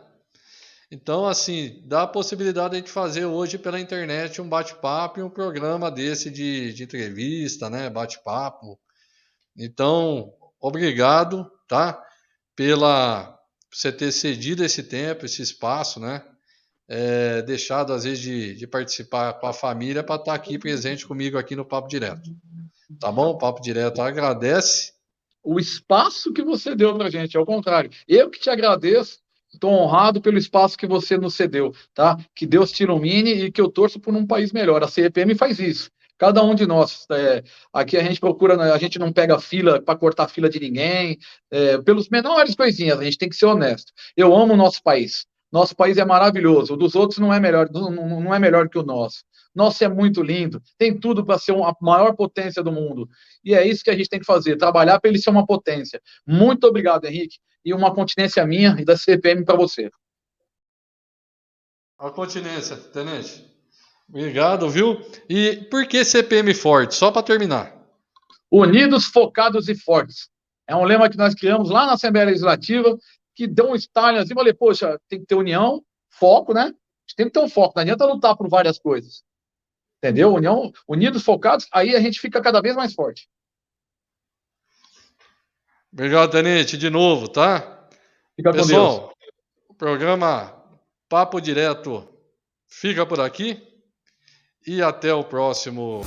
Então, assim, dá a possibilidade de a gente fazer hoje pela internet um bate-papo e um programa desse de entrevista, né? Bate-papo. Então, obrigado, tá? Pela você ter cedido esse tempo, esse espaço, né? Deixado às vezes de participar com a família para estar aqui presente comigo aqui no Papo Direto. Tá bom? O Papo Direto agradece. O espaço que você deu para a gente, ao contrário. Eu que te agradeço, estou honrado pelo espaço que você nos cedeu, tá? Que Deus te ilumine e que eu torço por um país melhor. A CEPM faz isso. Cada um de nós. Aqui a gente procura, a gente não pega fila para cortar fila de ninguém, pelos menores coisinhas, a gente tem que ser honesto. Eu amo o nosso país. Nosso país é maravilhoso. O dos outros não é melhor, não é melhor que o nosso. Nosso é muito lindo, tem tudo para ser a maior potência do mundo. E é isso que a gente tem que fazer, trabalhar para ele ser uma potência. Muito obrigado, Henrique, e uma continência minha e da CPM para você. A continência, tenente. Obrigado, viu? E por que CPM forte? Só para terminar. Unidos, focados e fortes. É um lema que nós criamos lá na Assembleia Legislativa, que deu um estalo assim, falei, poxa, tem que ter união, foco, né? A gente tem que ter um foco, não adianta lutar por várias coisas. Entendeu? União, unidos, focados, aí a gente fica cada vez mais forte. Obrigado, tenente, de novo, tá? Fica com Deus. Pessoal, o programa Papo Direto fica por aqui e até o próximo.